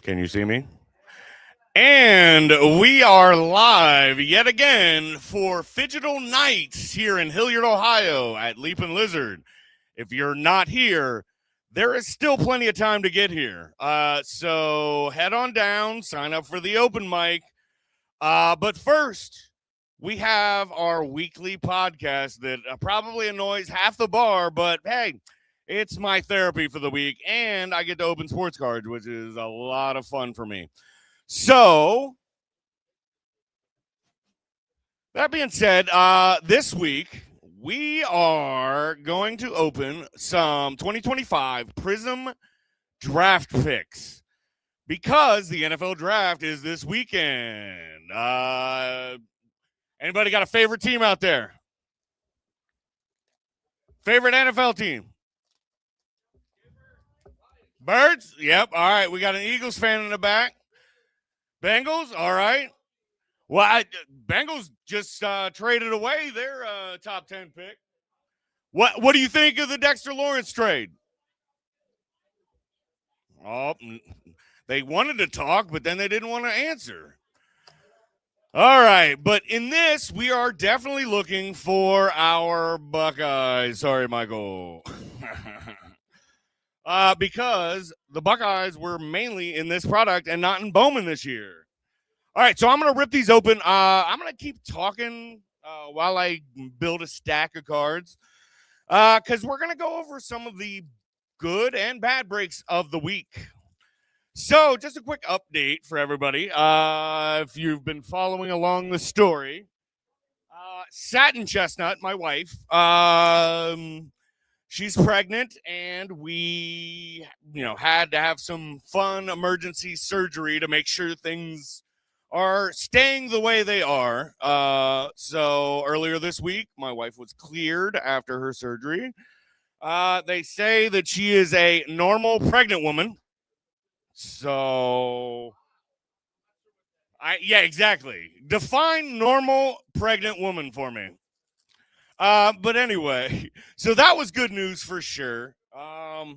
Can you see me? And we are live yet again for Phygital Nights here in Hilliard, Ohio at Leap and Lizard. If you're not here, there is still plenty of time to get here. So head on down, sign up for the open mic. But first, we have our weekly podcast that probably annoys half the bar, but hey, it's my therapy for the week, and I get to open sports cards, which is a lot of fun for me. So, that being said, this week we are going to open some 2025 Prism draft picks because the NFL draft is this weekend. Anybody got a favorite team out there? Favorite NFL team? Birds? Yep. All right. We got an Eagles fan in the back. Bengals? All right. Well, Bengals just traded away their top 10 pick. What do you think of the Dexter Lawrence trade? Oh, they wanted to talk, but then they didn't want to answer. All right, but in this, we are definitely looking for our Buckeyes. Sorry, Michael. Because the Buckeyes were mainly in this product and not in Bowman this year. All right, so I'm going to rip these open. I'm going to keep talking while I build a stack of cards because we're going to go over some of the good and bad breaks of the week. So, just a quick update for everybody. If you've been following along the story, Satin Chestnut, my wife, she's pregnant, and we, had to have some fun emergency surgery to make sure things are staying the way they are. So earlier this week, my wife was cleared after her surgery. They say that she is a normal pregnant woman. So, yeah, exactly. Define normal pregnant woman for me. But anyway, so that was good news for sure. All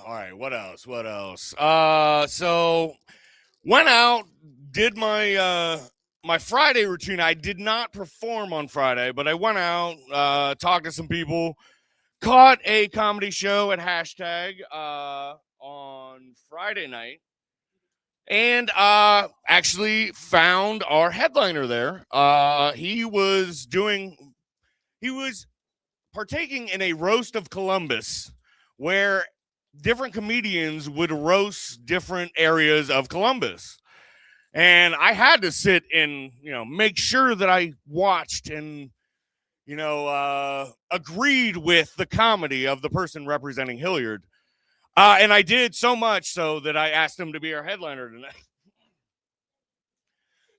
right, what else? So went out, did my Friday routine. I did not perform on Friday, but I went out, talked to some people. Caught a comedy show at Hashtag on Friday night and actually found our headliner there. He was partaking in a roast of Columbus where different comedians would roast different areas of Columbus. And I had to sit and, make sure that I watched and agreed with the comedy of the person representing Hilliard. And I did so much so that I asked him to be our headliner tonight.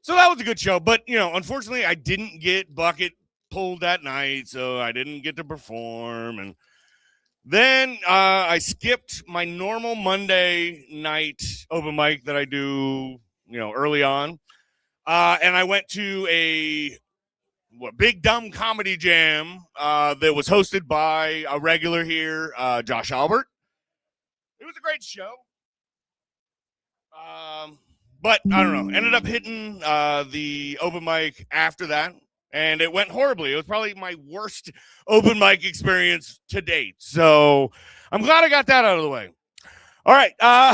So that was a good show. But, unfortunately, I didn't get bucket pulled that night, so I didn't get to perform. And then I skipped my normal Monday night open mic that I do, early on. And I went to a big dumb comedy jam that was hosted by a regular here, Josh Albert. It was a great show. But I don't know. Ended up hitting the open mic after that, and it went horribly. It was probably my worst open mic experience to date. So I'm glad I got that out of the way. All right.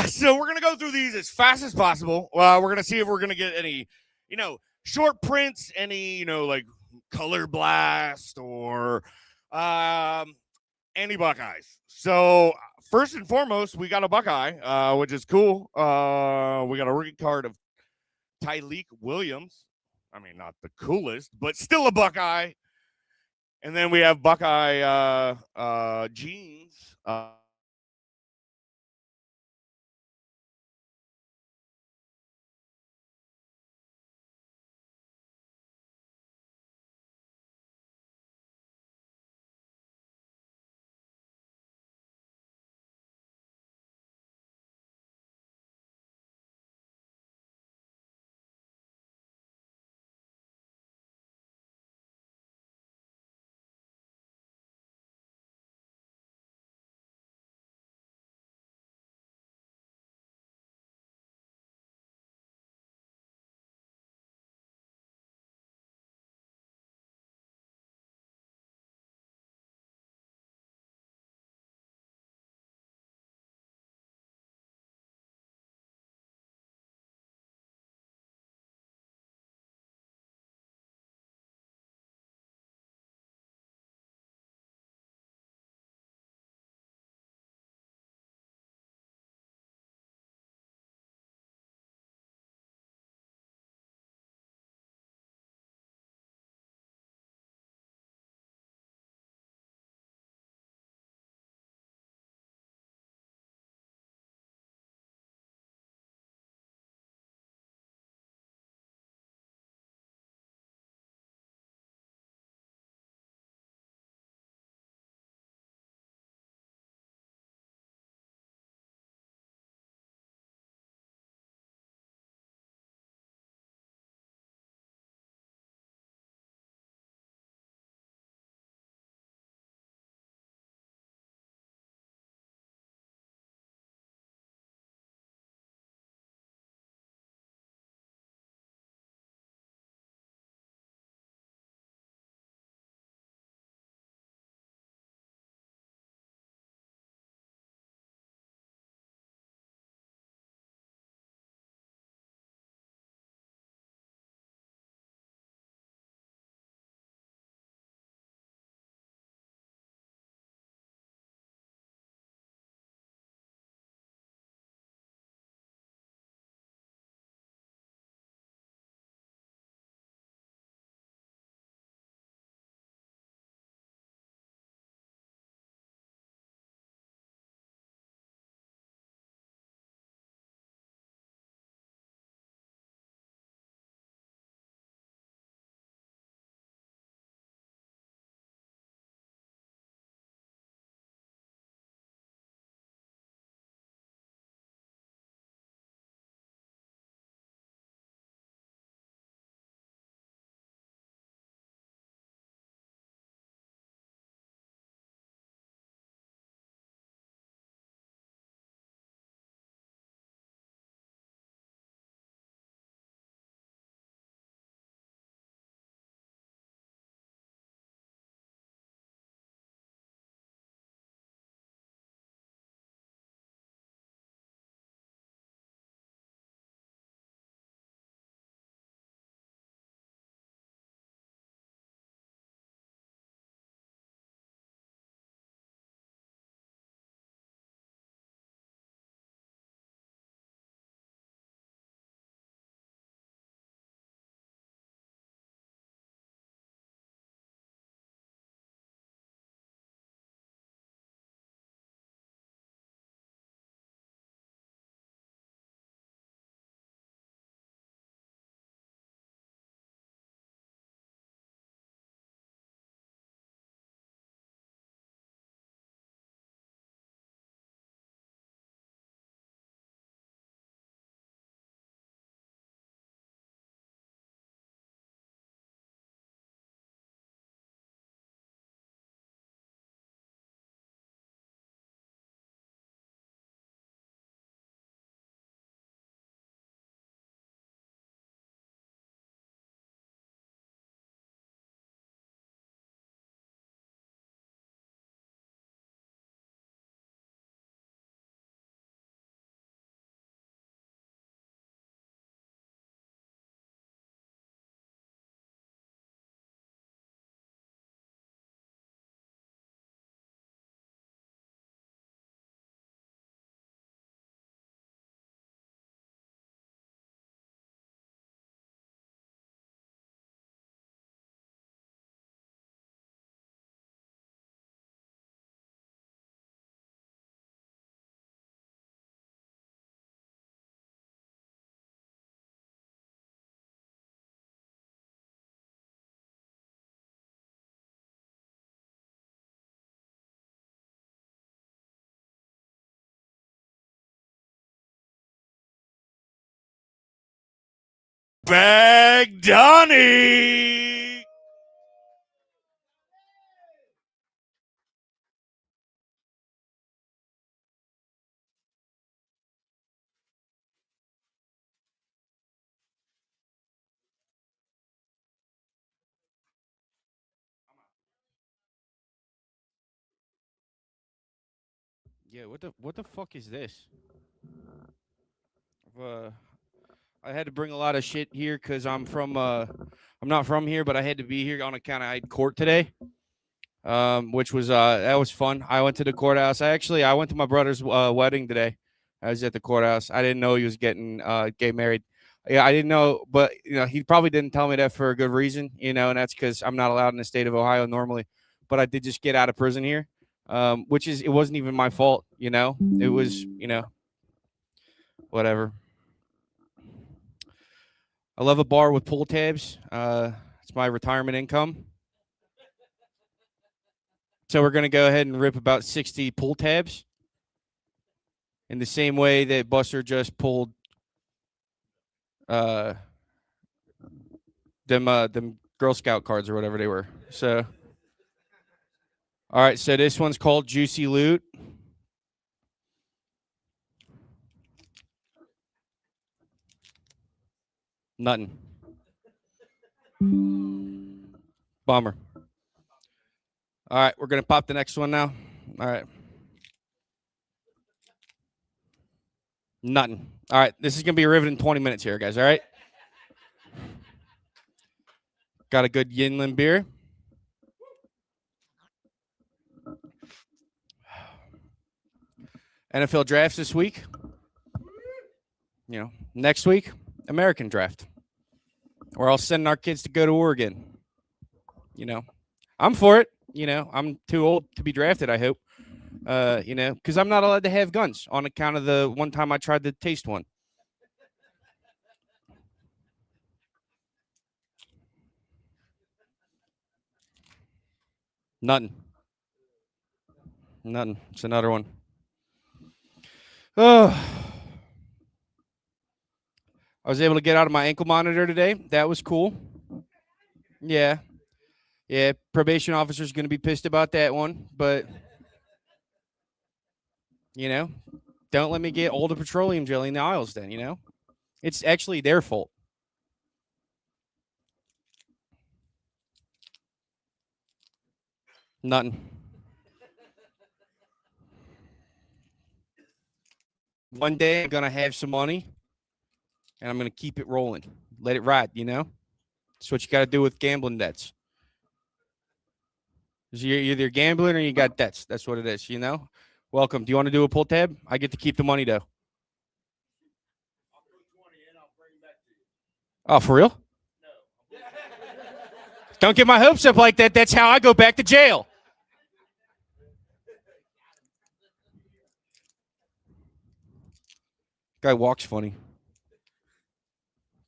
So we're gonna go through these as fast as possible. We're gonna see if we're gonna get any, short prints, any, like color blast or any Buckeyes. So first and foremost, we got a Buckeye, which is cool. We got a rookie card of Tyleek Williams. I mean, not the coolest, but still a Buckeye. And then we have Buckeye jeans. Dirtbag Donnie. Yeah, what the fuck is this? Uh, I had to bring a lot of shit here because I'm not from here, but I had to be here on account I had court today. Which was that was fun. I went to the courthouse. I went to my brother's wedding today. I was at the courthouse. I didn't know he was getting married. Yeah, I didn't know, but he probably didn't tell me that for a good reason, and that's because I'm not allowed in the state of Ohio normally. But I did just get out of prison here, which is it wasn't even my fault, It was, whatever. I love a bar with pool tabs. It's my retirement income. So we're gonna go ahead and rip about 60 pool tabs in the same way that Buster just pulled uh them Girl Scout cards or whatever they were. So all right, so this one's called Juicy Loot. Nothing. Bummer. All right, we're gonna pop the next one now. All right. Nothing. All right, this is gonna be a riveting 20 minutes here, guys. All right. Got a good Yinlin beer. NFL drafts this week. Next week, American draft. We're all sending our kids to go to Oregon. I'm for it. I'm too old to be drafted, I hope. Because I'm not allowed to have guns on account of the one time I tried to taste one. Nothing. Nothing. It's another one. Oh. I was able to get out of my ankle monitor today. That was cool. Yeah. Yeah. Probation officer's going to be pissed about that one. But, don't let me get all the petroleum jelly in the aisles then, It's actually their fault. Nothing. One day I'm going to have some money and I'm going to keep it rolling. Let it ride, That's what you got to do with gambling debts. You're either gambling or you got debts. That's what it is, Welcome. Do you want to do a pull tab? I get to keep the money, though. Oh, for real? No. Don't get my hopes up like that. That's how I go back to jail. Guy walks funny.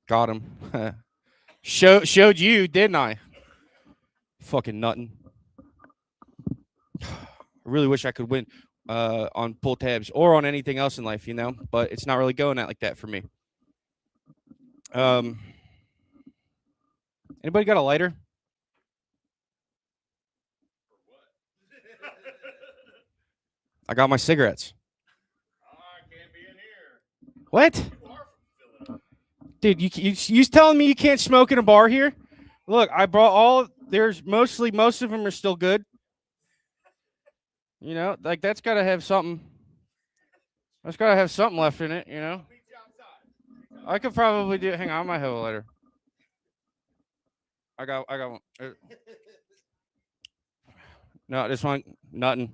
Got him. Showed you, didn't I? Fucking nothing. I really wish I could win on pull tabs or on anything else in life, but it's not really going out like that for me. Anybody got a lighter? I got my cigarettes. I can't be in here. What? Dude, you telling me you can't smoke in a bar here? Look, I brought all. There's most of them are still good. Like that's got to have something. That's got to have something left in it. I could probably do. Hang on, I might have a lighter. I got one. No, this one, nothing.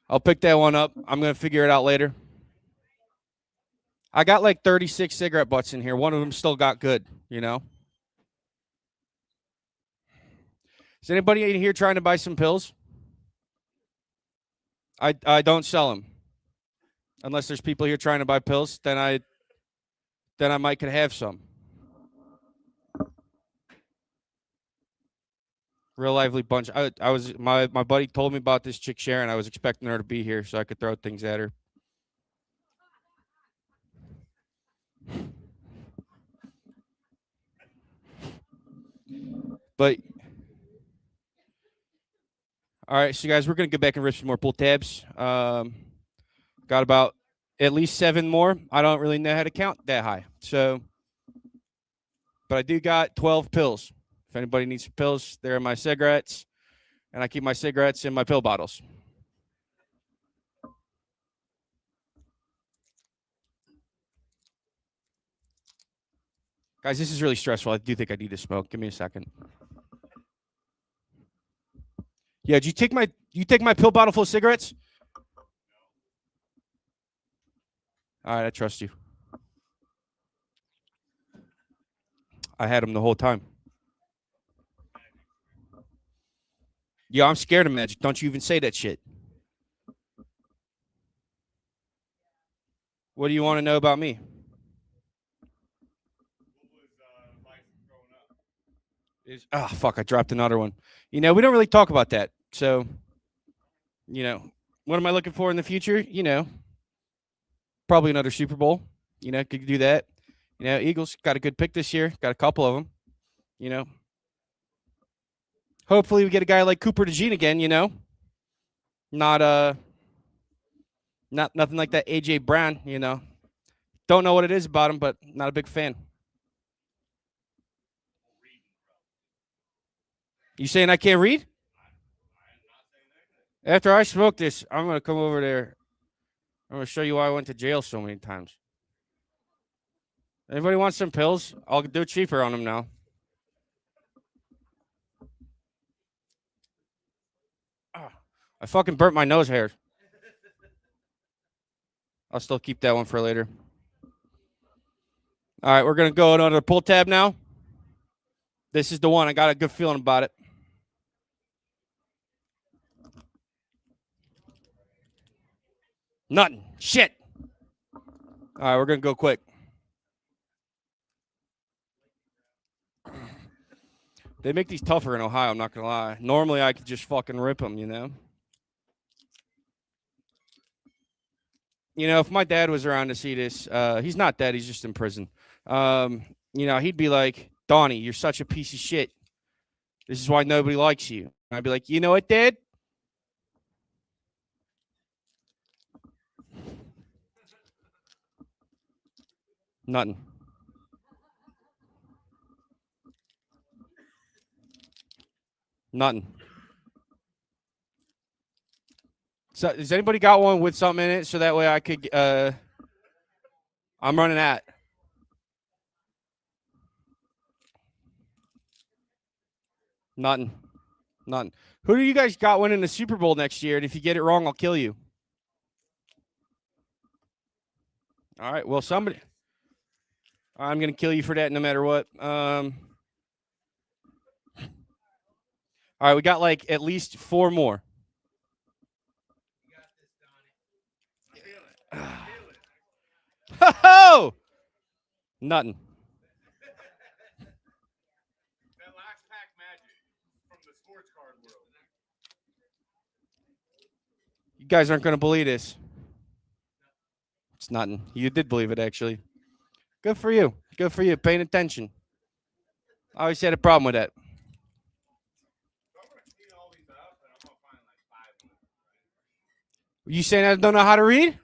I'll pick that one up. I'm gonna figure it out later. I got like 36 cigarette butts in here. One of them still got good, Is anybody in here trying to buy some pills? I don't sell them. Unless there's people here trying to buy pills, then I might could have some. Real lively bunch. I was my buddy told me about this chick Sharon. I was expecting her to be here so I could throw things at her. But all right, so guys, we're gonna go back and rip some more pull tabs. Got about at least 7 more. I don't really know how to count that high, so but I do got 12 pills. If anybody needs some pills, there are my cigarettes, and I keep my cigarettes in my pill bottles. Guys, this is really stressful. I do think I need to smoke. Give me a second. Yeah, did you take my pill bottle full of cigarettes? All right, I trust you. I had them the whole time. Yeah, I'm scared of magic. Don't you even say that shit. What do you want to know about me? Fuck, I dropped another one. We don't really talk about that. So, what am I looking for in the future? Probably another Super Bowl. Could do that. Eagles got a good pick this year. Got a couple of them. Hopefully we get a guy like Cooper DeJean again. Not nothing like that AJ Brown. Don't know what it is about him, but not a big fan. You saying I can't read? After I smoke this, I'm going to come over there. I'm going to show you why I went to jail so many times. Anybody want some pills? I'll do it cheaper on them now. I fucking burnt my nose hairs. I'll still keep that one for later. All right, we're going to go under the pull tab now. This is the one. I got a good feeling about it. Nothing. Shit. All right, we're going to go quick. They make these tougher in Ohio, I'm not going to lie. Normally, I could just fucking rip them, if my dad was around to see this, he's not dead. He's just in prison. He'd be like, Donnie, you're such a piece of shit. This is why nobody likes you. I'd be like, you know what, Dad? Nothing. Nothing. So, has anybody got one with something in it so that way I could? I'm running at. Nothing. Nothing. Who do you guys got winning the Super Bowl next year? And if you get it wrong, I'll kill you. All right. Well, somebody. I'm going to kill you for that no matter what. All right. We got like at least 4 more. Ho! Nothing. That last pack magic from the sports card world. You guys aren't going to believe this. It's nothing. You did believe it, actually. Good for you. Good for you. Paying attention. I always had a problem with that. You saying I don't know how to read? Again,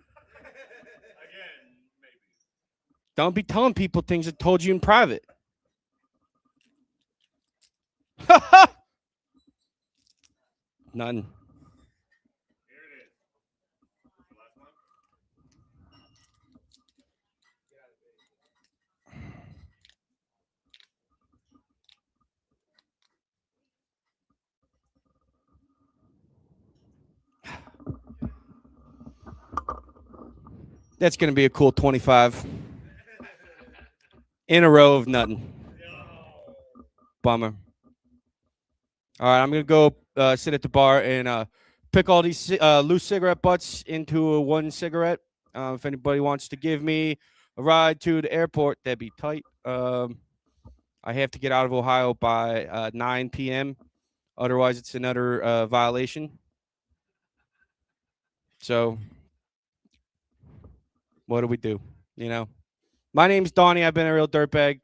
maybe. Don't be telling people things I told you in private. None. Here it is. The last one. That's going to be a cool 25 in a row of nothing. Bummer. All right, I'm going to go sit at the bar and pick all these loose cigarette butts into one cigarette. If anybody wants to give me a ride to the airport, that'd be tight. I have to get out of Ohio by 9 p.m. Otherwise, it's another violation. So what do we do? My name's Donnie. I've been a real dirtbag.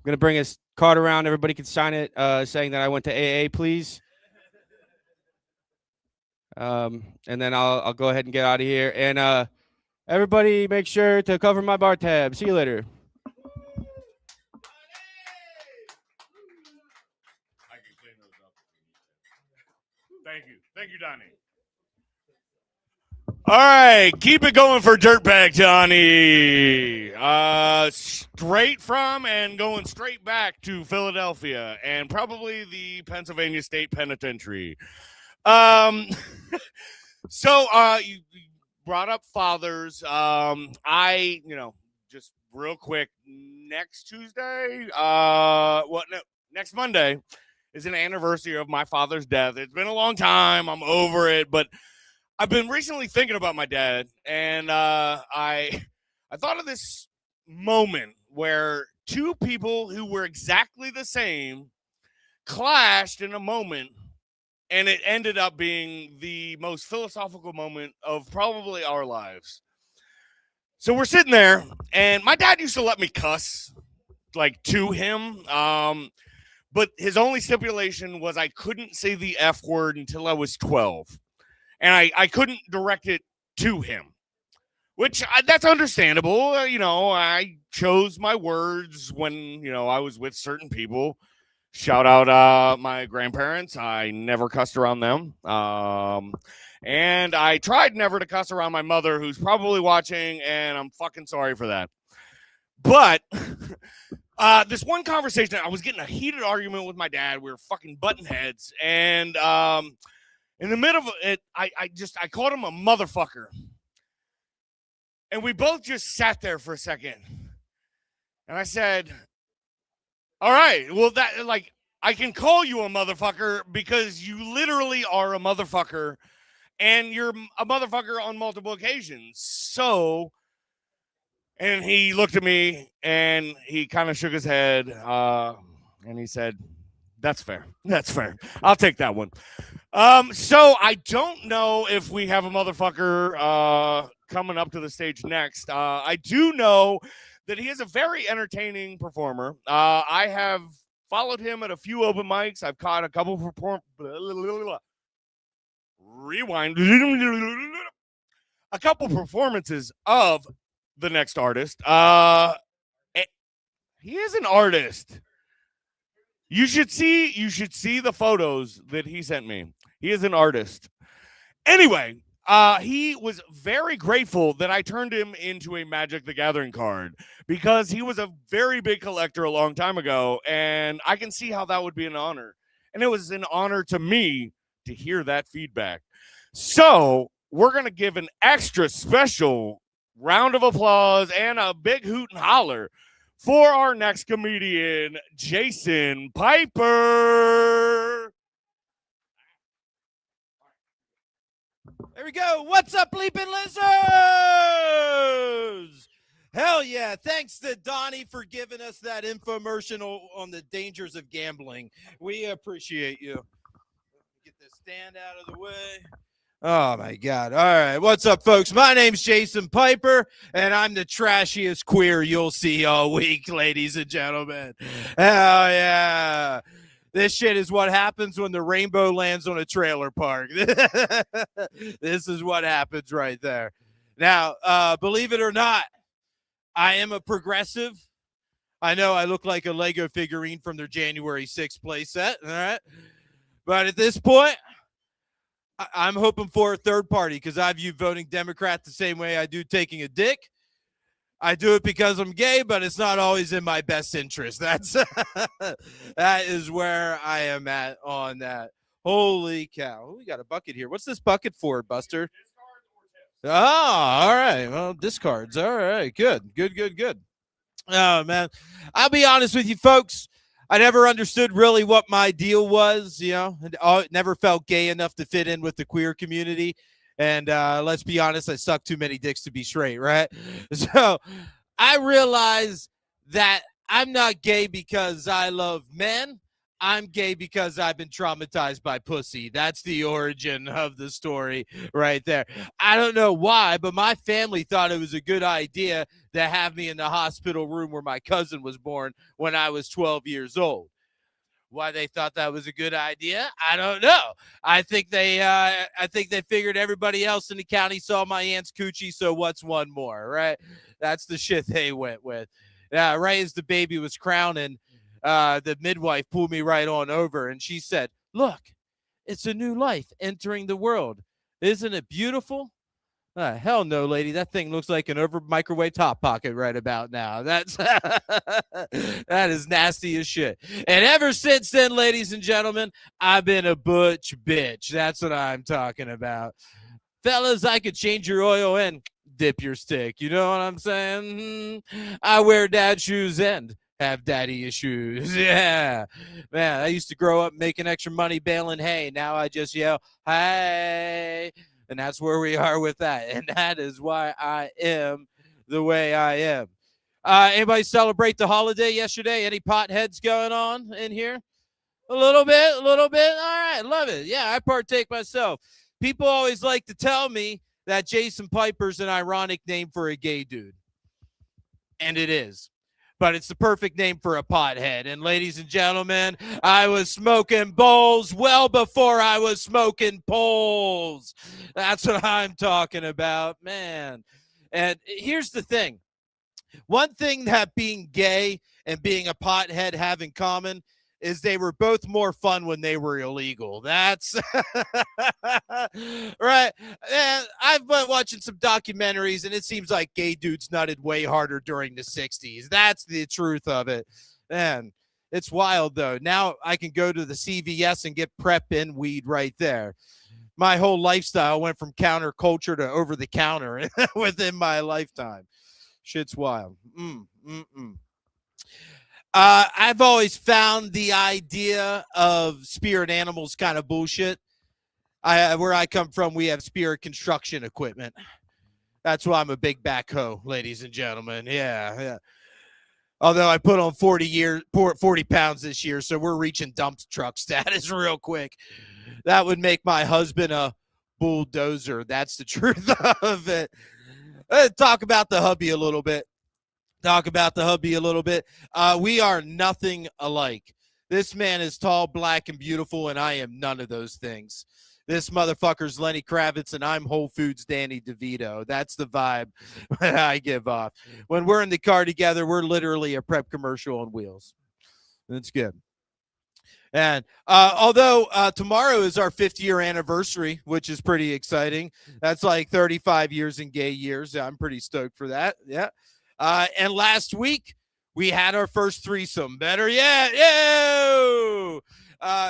gonna bring a card around. Everybody can sign it, saying that I went to AA, please. And then I'll go ahead and get out of here. And everybody, make sure to cover my bar tab. See you later. I can clean those up. Thank you, Donnie. All right, keep it going for Dirtbag Donnie. Straight from and going straight back to Philadelphia and probably the Pennsylvania State Penitentiary. So you brought up fathers. I just real quick, next Tuesday, next Monday is an anniversary of my father's death. It's been a long time. I'm over it, but I've been recently thinking about my dad, and I thought of this moment where two people who were exactly the same clashed in a moment, and it ended up being the most philosophical moment of probably our lives. So we're sitting there, and my dad used to let me cuss, like, to him, but his only stipulation was I couldn't say the F word until I was 12. And I couldn't direct it to him, which that's understandable. I chose my words when, I was with certain people. Shout out my grandparents. I never cussed around them. And I tried never to cuss around my mother, who's probably watching, and I'm fucking sorry for that. But this one conversation, I was getting a heated argument with my dad. We were fucking butting heads. And in the middle of it, I called him a motherfucker. And we both just sat there for a second. And I said, all right, well, I can call you a motherfucker because you literally are a motherfucker. And you're a motherfucker on multiple occasions. So, and he looked at me and he kind of shook his head. And he said, that's fair. That's fair. I'll take that one. So I don't know if we have a motherfucker coming up to the stage next. I do know that he is a very entertaining performer. I have followed him at a few open mics. I've caught a couple a couple performances of the next artist. He is an artist. You should see the photos that he sent me. He is an artist. Anyway, he was very grateful that I turned him into a Magic the Gathering card because he was a very big collector a long time ago, and I can see how that would be an honor. And it was an honor to me to hear that feedback. So we're going to give an extra special round of applause and a big hoot and holler for our next comedian, Jason Piper. There we go. What's up, Leaping Lizards? Hell yeah. Thanks to Donnie for giving us that infomercial on the dangers of gambling. We appreciate you. Get this stand out of the way. Oh, my God. All right. What's up, folks? My name's Jason Piper, and I'm the trashiest queer you'll see all week, ladies and gentlemen. Hell yeah. This shit is what happens when the rainbow lands on a trailer park. This is what happens right there. Now, believe it or not, I am a progressive. I know I look like a Lego figurine from their January 6th playset, all right? But at this point, I'm hoping for a third party because I view voting Democrat the same way I do taking a dick. I do it because I'm gay, but it's not always in my best interest. That's that is where I am at on that. Holy cow. We got a bucket here. What's this bucket for, Buster? Oh, all right. Well, discards. All right. Good. Oh, man. I'll be honest with you, folks. I never understood really what my deal was, I never felt gay enough to fit in with the queer community. And let's be honest, I suck too many dicks to be straight, right? So I realized that I'm not gay because I love men. I'm gay because I've been traumatized by pussy. That's the origin of the story right there. I don't know why, but my family thought it was a good idea to have me in the hospital room where my cousin was born when I was 12 years old. Why they thought that was a good idea, I don't know. I think they figured everybody else in the county saw my aunt's coochie, so what's one more, right? That's the shit they went with. Right as the baby was crowning, the midwife pulled me right on over, and she said, "Look, it's a new life entering the world. Isn't it beautiful?" Hell no, lady. That thing looks like an over microwave top pocket right about now. That's that is nasty as shit. And ever since then, ladies and gentlemen, I've been a butch bitch. That's what I'm talking about. Fellas, I could change your oil and dip your stick. You know what I'm saying? I wear dad shoes and have daddy issues. Yeah. Man, I used to grow up making extra money baling hay. Now I just yell, "Hey." And that's where we are with that. And that is why I am the way I am. Anybody celebrate the holiday yesterday? Any potheads going on in here? A little bit. All right. Love it. Yeah, I partake myself. People always like to tell me that Jason Piper's an ironic name for a gay dude. And it is. But it's the perfect name for a pothead. And ladies and gentlemen, I was smoking bowls well before I was smoking poles. That's what I'm talking about, man. And here's the thing. One thing that being gay and being a pothead have in common is they were both more fun when they were illegal. That's right. And I've been watching some documentaries, and it seems like gay dudes nutted way harder during the 60s. That's the truth of it. Man, it's wild, though. Now I can go to the CVS and get prep in weed right there. My whole lifestyle went from counterculture to over the counter within my lifetime. Shit's wild. I've always found the idea of spirit animals kind of bullshit. Where I come from, we have spirit construction equipment. That's why I'm a big backhoe, ladies and gentlemen. Yeah. Although I put on 40 pounds this year, so we're reaching dump truck status real quick. That would make my husband a bulldozer. That's the truth of it. Talk about the hubby a little bit. We are nothing alike. This man is tall, black, and beautiful, and I am none of those things. This motherfucker's Lenny Kravitz, and I'm Whole Foods Danny DeVito. That's the vibe that I give off. When we're in the car together, we're literally a prep commercial on wheels. That's good. And although tomorrow is our 5th-year anniversary, which is pretty exciting. That's like 35 years in gay years. I'm pretty stoked for that. Yeah. And last week, we had our first threesome. Better yet.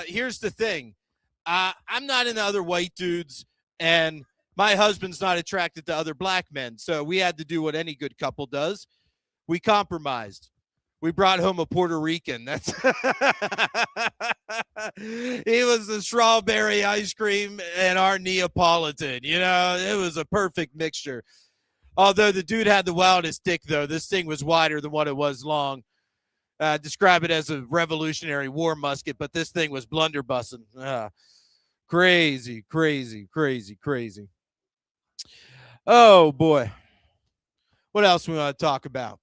Here's the thing. I'm not into other white dudes, and my husband's not attracted to other black men. So we had to do what any good couple does. We compromised. We brought home a Puerto Rican. That's he was the strawberry ice cream and our Neapolitan. You know, it was a perfect mixture. Although the dude had the wildest dick, though. This thing was wider than what it was long. Describe it as a Revolutionary War musket, but this thing was blunderbussing. Crazy. Oh, boy. What else do we want to talk about?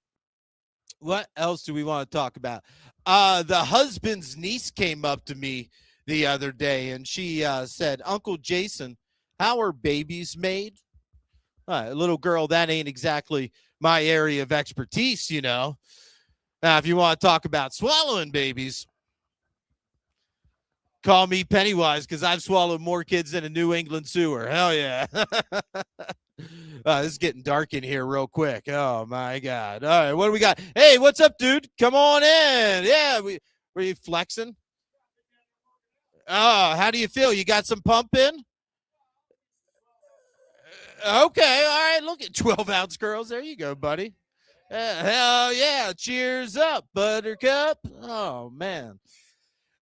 The husband's niece came up to me the other day, and she said, "Uncle Jason, how are babies made?" A little girl, that ain't exactly my area of expertise, you know. Now, if you want to talk about swallowing babies, call me Pennywise, because I've swallowed more kids than a New England sewer. Hell yeah. This is getting dark in here real quick. Oh, my God. All right, what do we got? Hey, what's up, dude? Come on in. Yeah, were you flexing? Oh, how do you feel? You got some pump in? Okay, all right. Look at 12-ounce girls. There you go, buddy. Hell yeah. Cheers up, buttercup. Oh, man.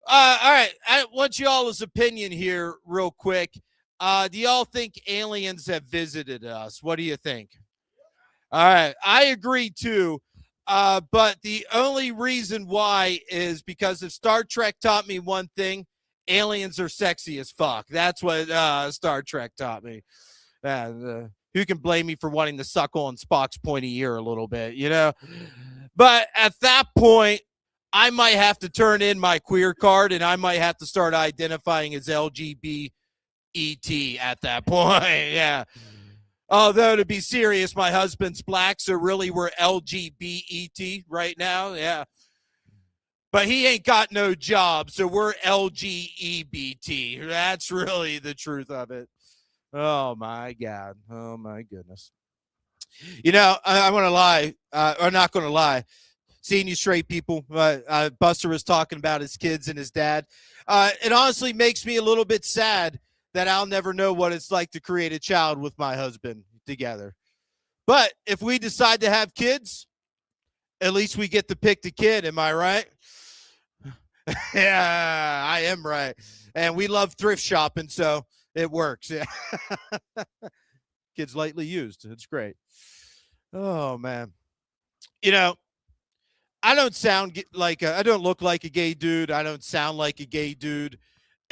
All right. I want y'all's opinion here real quick. Do y'all think aliens have visited us? What do you think? All right. I agree, too. But the only reason why is because if Star Trek taught me one thing, aliens are sexy as fuck. That's what Star Trek taught me. Who can blame me for wanting to suckle on Spock's pointy ear a little bit, you know? But at that point, I might have to turn in my queer card and I might have to start identifying as LGBT at that point. Yeah. Although, to be serious, my husband's black, so really we're LGBT right now. Yeah. But he ain't got no job, so we're LGBT. That's really the truth of it. Oh, my God. Oh, my goodness. You know, I'm going to lie, or not going to lie. Seeing you straight people, Buster was talking about his kids and his dad. It honestly makes me a little bit sad that I'll never know what it's like to create a child with my husband together. But if we decide to have kids, at least we get to pick the kid. Am I right? Yeah, I am right. And we love thrift shopping, so it works. Yeah. Kids lightly used. It's great. Oh, man. You know, I don't sound like I don't look like a gay dude. I don't sound like a gay dude.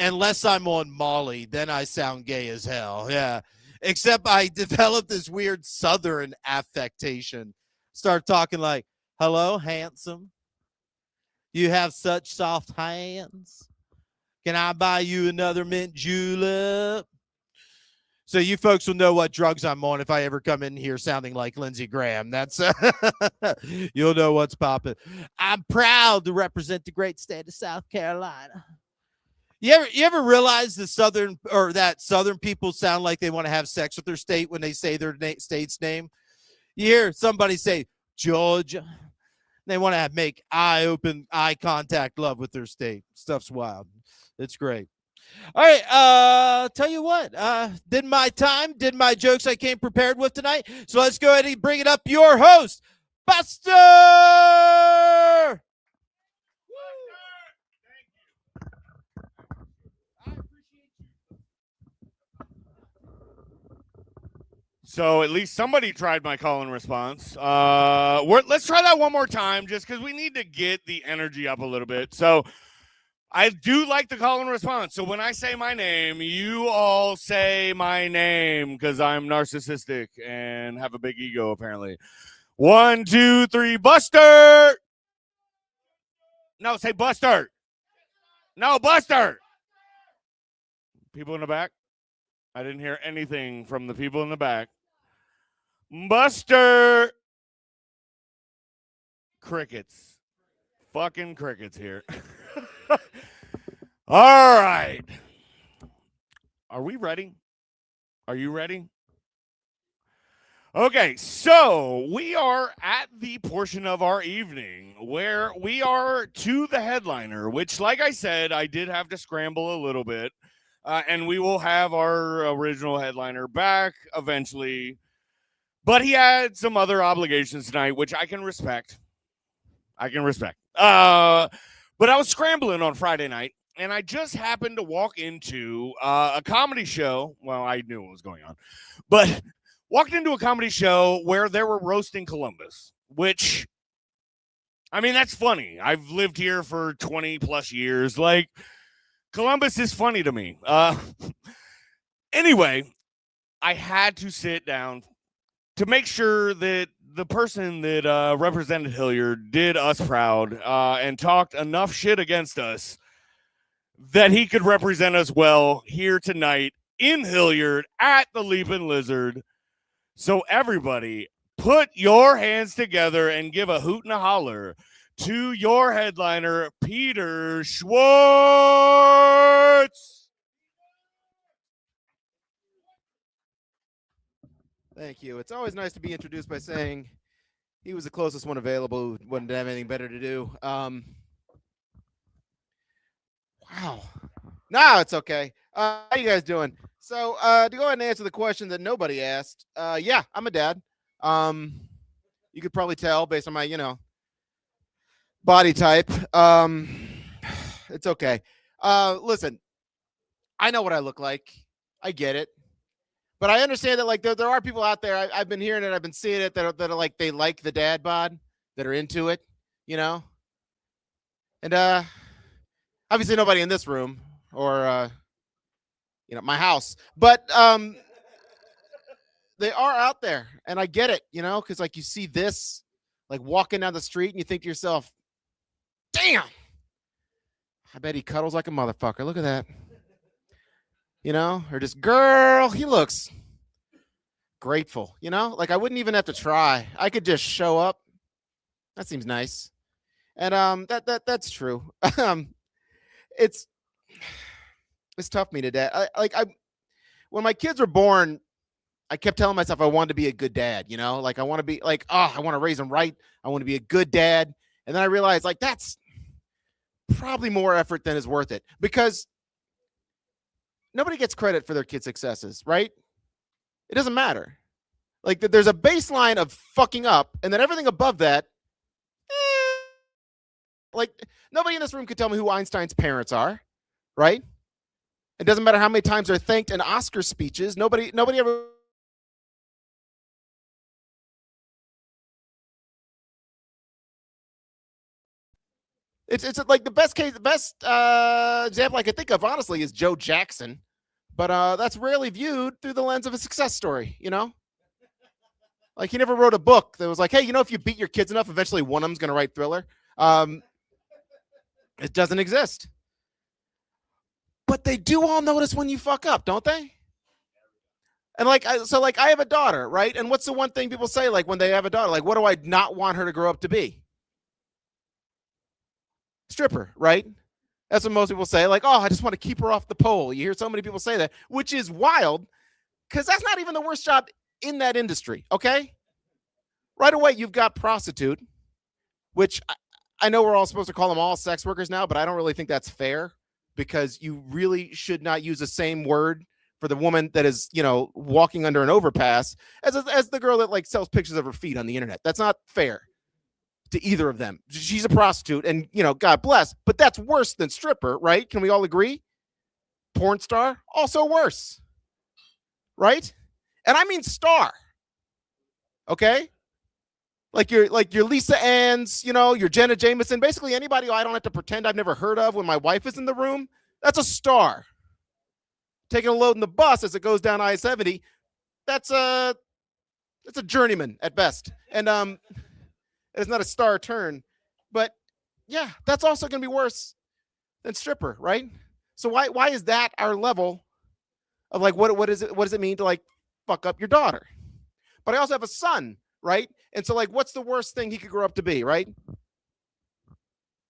Unless I'm on Molly, then I sound gay as hell. Yeah. Except I developed this weird Southern affectation. Start talking like, hello, handsome. You have such soft hands. Can I buy you another mint julep? So you folks will know what drugs I'm on if I ever come in here sounding like Lindsey Graham. That's you'll know what's popping. I'm proud to represent the great state of South Carolina. You ever realize that Southern people sound like they want to have sex with their state when they say their state's name? You hear somebody say Georgia, they want to make eye contact love with their state. Stuff's wild. It's great. All right, tell you what, did my jokes I came prepared with tonight. So let's go ahead and bring it up. Your host, Buster. So at least somebody tried my call and response. Let's try that one more time just because we need to get the energy up a little bit. So I do like the call and response. So when I say my name, you all say my name because I'm narcissistic and have a big ego, apparently. 1, 2, 3, Buster. No, say Buster. No, Buster. People in the back? I didn't hear anything from the people in the back. Buster. Crickets. Fucking crickets here. All right. Are we ready? Are you ready? Okay, so we are at the portion of our evening where we are to the headliner, which, like I said, I did have to scramble a little bit. And we will have our original headliner back eventually. But he had some other obligations tonight, which I can respect. But I was scrambling on Friday night, and I just happened to walk into a comedy show. Well, I knew what was going on. But walked into a comedy show where they were roasting Columbus, which, I mean, that's funny. I've lived here for 20 plus years. Like, Columbus is funny to me. Anyway, I had to sit down to make sure that the person that represented Hilliard did us proud and talked enough shit against us that he could represent us well here tonight in Hilliard at the Leaping Lizard. So everybody, put your hands together and give a hoot and a holler to your headliner, Peter Schwartz. Thank you. It's always nice to be introduced by saying he was the closest one available who wouldn't have anything better to do. Wow. No, it's okay. How you guys doing? So to go ahead and answer the question that nobody asked, yeah, I'm a dad. You could probably tell based on my, body type. It's okay. Listen, I know what I look like. I get it. But I understand that, like, there are people out there. I've been hearing it. I've been seeing it that are like they like the dad bod. that are into it, you know. And obviously nobody in this room or my house, but they are out there, and I get it, because like you see this, like walking down the street, and you think to yourself, "Damn, I bet he cuddles like a motherfucker. Look at that." Or just, "Girl, he looks grateful." Like I wouldn't even have to try. I could just show up. That seems nice, and that's true. It's tough me to death. When my kids were born, I kept telling myself I wanted to be a good dad, like I want to be like, I want to raise them right. I want to be a good dad. And then I realized like, that's probably more effort than is worth it, because nobody gets credit for their kids' successes, right? It doesn't matter. Like there's a baseline of fucking up, and then everything above that, like nobody in this room could tell me who Einstein's parents are, right? It doesn't matter how many times they're thanked in Oscar speeches. Nobody ever. It's like the best example I could think of, honestly, is Joe Jackson, but that's rarely viewed through the lens of a success story. Like he never wrote a book that was like, hey, if you beat your kids enough, eventually one of them's going to write Thriller. It doesn't exist. But they do all notice when you fuck up, don't they? And I have a daughter, right? And what's the one thing people say, like when they have a daughter, like, what do I not want her to grow up to be? Stripper, right? That's what most people say. Like, oh, I just want to keep her off the pole. You hear so many people say that, which is wild, because that's not even the worst job in that industry, okay? Right away, you've got prostitute, which I know we're all supposed to call them all sex workers now, but I don't really think that's fair, because you really should not use the same word for the woman that is, walking under an overpass as the girl that like sells pictures of her feet on the internet. That's not fair to either of them. She's a prostitute, and God bless, but that's worse than stripper, right? Can we all agree? Porn star, also worse, right? And I mean star. Okay? Like your Lisa Ann's, your Jenna Jameson, basically anybody I don't have to pretend I've never heard of when my wife is in the room, that's a star. Taking a load in the bus as it goes down I-70, that's a journeyman at best. And it's not a star turn. But yeah, that's also going to be worse than stripper, right? So why is that our level of like what does it mean to like fuck up your daughter? But I also have a son, right? And so like what's the worst thing he could grow up to be, right?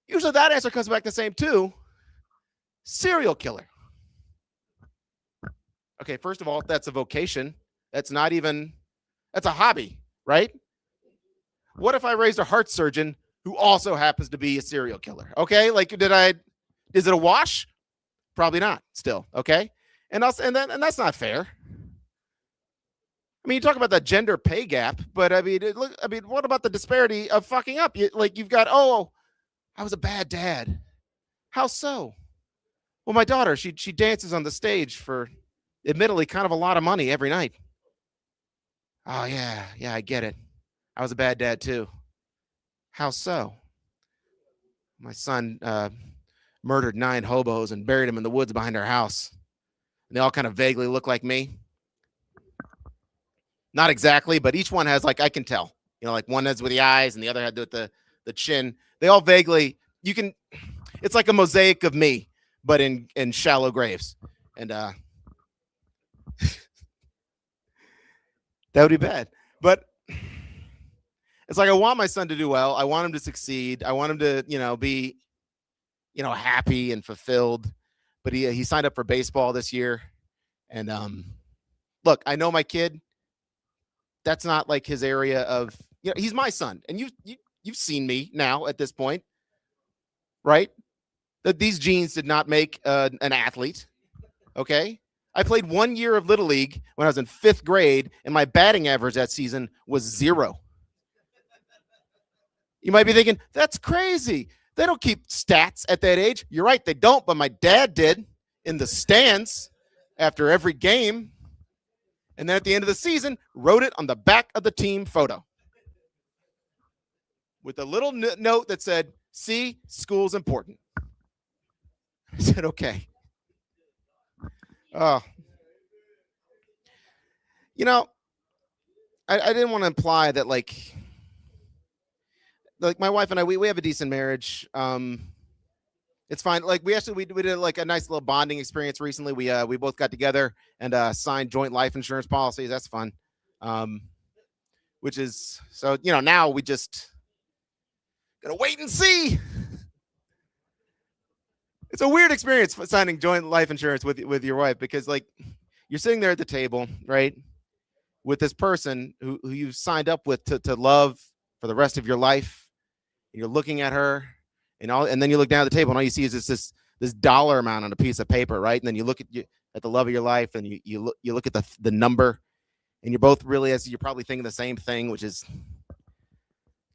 Usually that answer comes back the same too. Serial killer. Okay, first of all, that's a vocation. That's a hobby, right? What if I raised a heart surgeon who also happens to be a serial killer? Okay, like is it a wash? Probably not still, okay? And that's not fair. I mean, you talk about the gender pay gap, but what about the disparity of fucking up? You've got, I was a bad dad. How so? Well, my daughter, she dances on the stage for admittedly kind of a lot of money every night. Oh yeah, I get it. I was a bad dad too. How so? My son murdered 9 hobos and buried them in the woods behind our house. And they all kind of vaguely look like me. Not exactly, but each one has, like, I can tell. Like one has with the eyes and the other had with the chin. They all vaguely, it's like a mosaic of me, but in shallow graves. And that would be bad. But it's like I want my son to do well. I want him to succeed. I want him to, be, happy and fulfilled. But he signed up for baseball this year. And look, I know my kid. That's not like his area of, he's my son. And you've seen me now at this point, right? That these genes did not make an athlete. Okay. I played 1 year of Little League when I was in 5th grade, and my batting average that season was 0. You might be thinking, that's crazy. They don't keep stats at that age. You're right, they don't, but my dad did in the stands after every game. And then at the end of the season, wrote it on the back of the team photo. with a little note that said, "See, school's important." I said, "Okay." Oh, you know, I didn't want to imply that like my wife and I we have a decent marriage. It's fine. Like we did like a nice little bonding experience recently. We both got together and signed joint life insurance policies. That's fun. Which is so now we just gotta wait and see. It's a weird experience signing joint life insurance with your wife because like you're sitting there at the table, right, with this person who you've signed up with to love for the rest of your life. And you're looking at her and then you look down at the table and all you see is this dollar amount on a piece of paper, right? And then you look at the love of your life and you look at the number, and you're both really, as you're probably thinking the same thing, which is,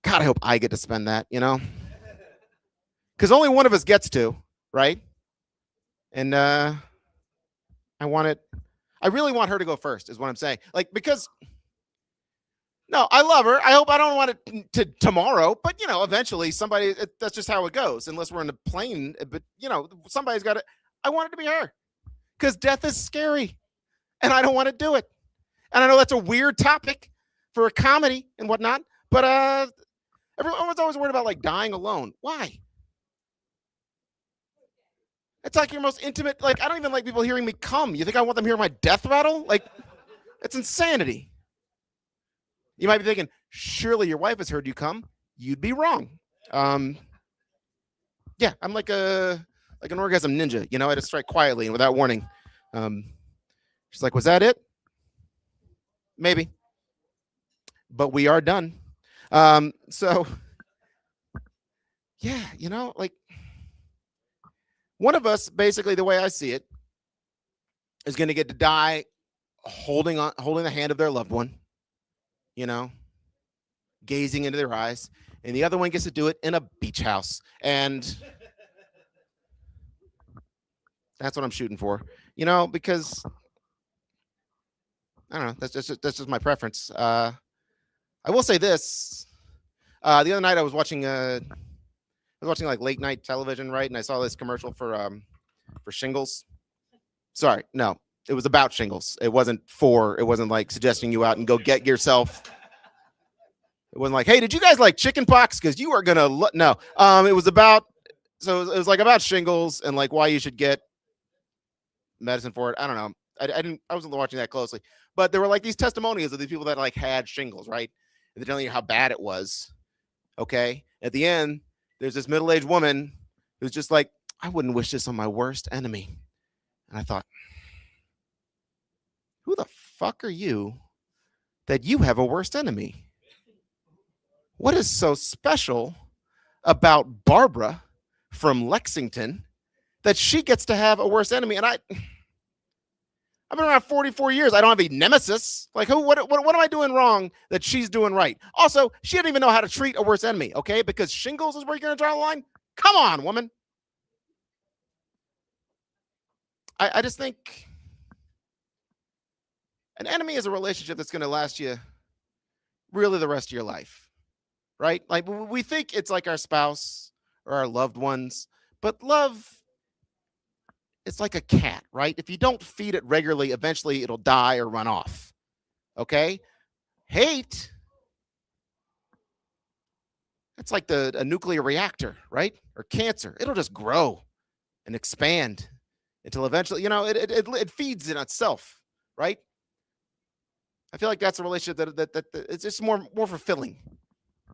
God, I hope I get to spend that, because only one of us gets to, right? And I really want her to go first, is what I'm saying. Like, because no, I love her. I hope I don't want it to tomorrow, but eventually somebody, that's just how it goes, unless we're in a plane. But somebody's got it. I want it to be her, because death is scary, and I don't want to do it. And I know that's a weird topic for a comedy and whatnot, but everyone's always worried about like dying alone. Why? It's like your most intimate. Like, I don't even like people hearing me come. You think I want them hearing my death rattle? Like, it's insanity. You might be thinking, surely your wife has heard you come. You'd be wrong. Yeah, I'm like an orgasm ninja. I just strike quietly and without warning. She's like, was that it? Maybe. But we are done. So, yeah, like one of us, basically, the way I see it, is going to get to die holding the hand of their loved one. Gazing into their eyes, and the other one gets to do it in a beach house, and that's what I'm shooting for. Because I don't know. That's just my preference. I will say this: the other night I was watching like late night television, right? And I saw this commercial for shingles. Sorry, no. It was about shingles. It wasn't like suggesting you out and go get yourself. It wasn't like, hey, did you guys like chicken pox? Because you are gonna no. It was about it was like about shingles and like why you should get medicine for it. I don't know. I wasn't watching that closely, but there were like these testimonials of these people that like had shingles, right? And they're telling you how bad it was. Okay. At the end, there's this middle-aged woman who's just like, I wouldn't wish this on my worst enemy. And I thought, who the fuck are you that you have a worst enemy? What is so special about Barbara from Lexington that she gets to have a worst enemy? And I've been around 44 years. I don't have a nemesis. Like, what am I doing wrong that she's doing right? Also, she didn't even know how to treat a worst enemy, okay? Because shingles is where you're going to draw the line? Come on, woman. I just think an enemy is a relationship that's going to last you really the rest of your life, right? Like, we think it's like our spouse or our loved ones, but love, it's like a cat, right? If you don't feed it regularly, eventually it'll die or run off, okay? Hate, it's like a nuclear reactor, right? Or cancer. It'll just grow and expand until eventually, it feeds in itself, right? I feel like that's a relationship that it's just more fulfilling,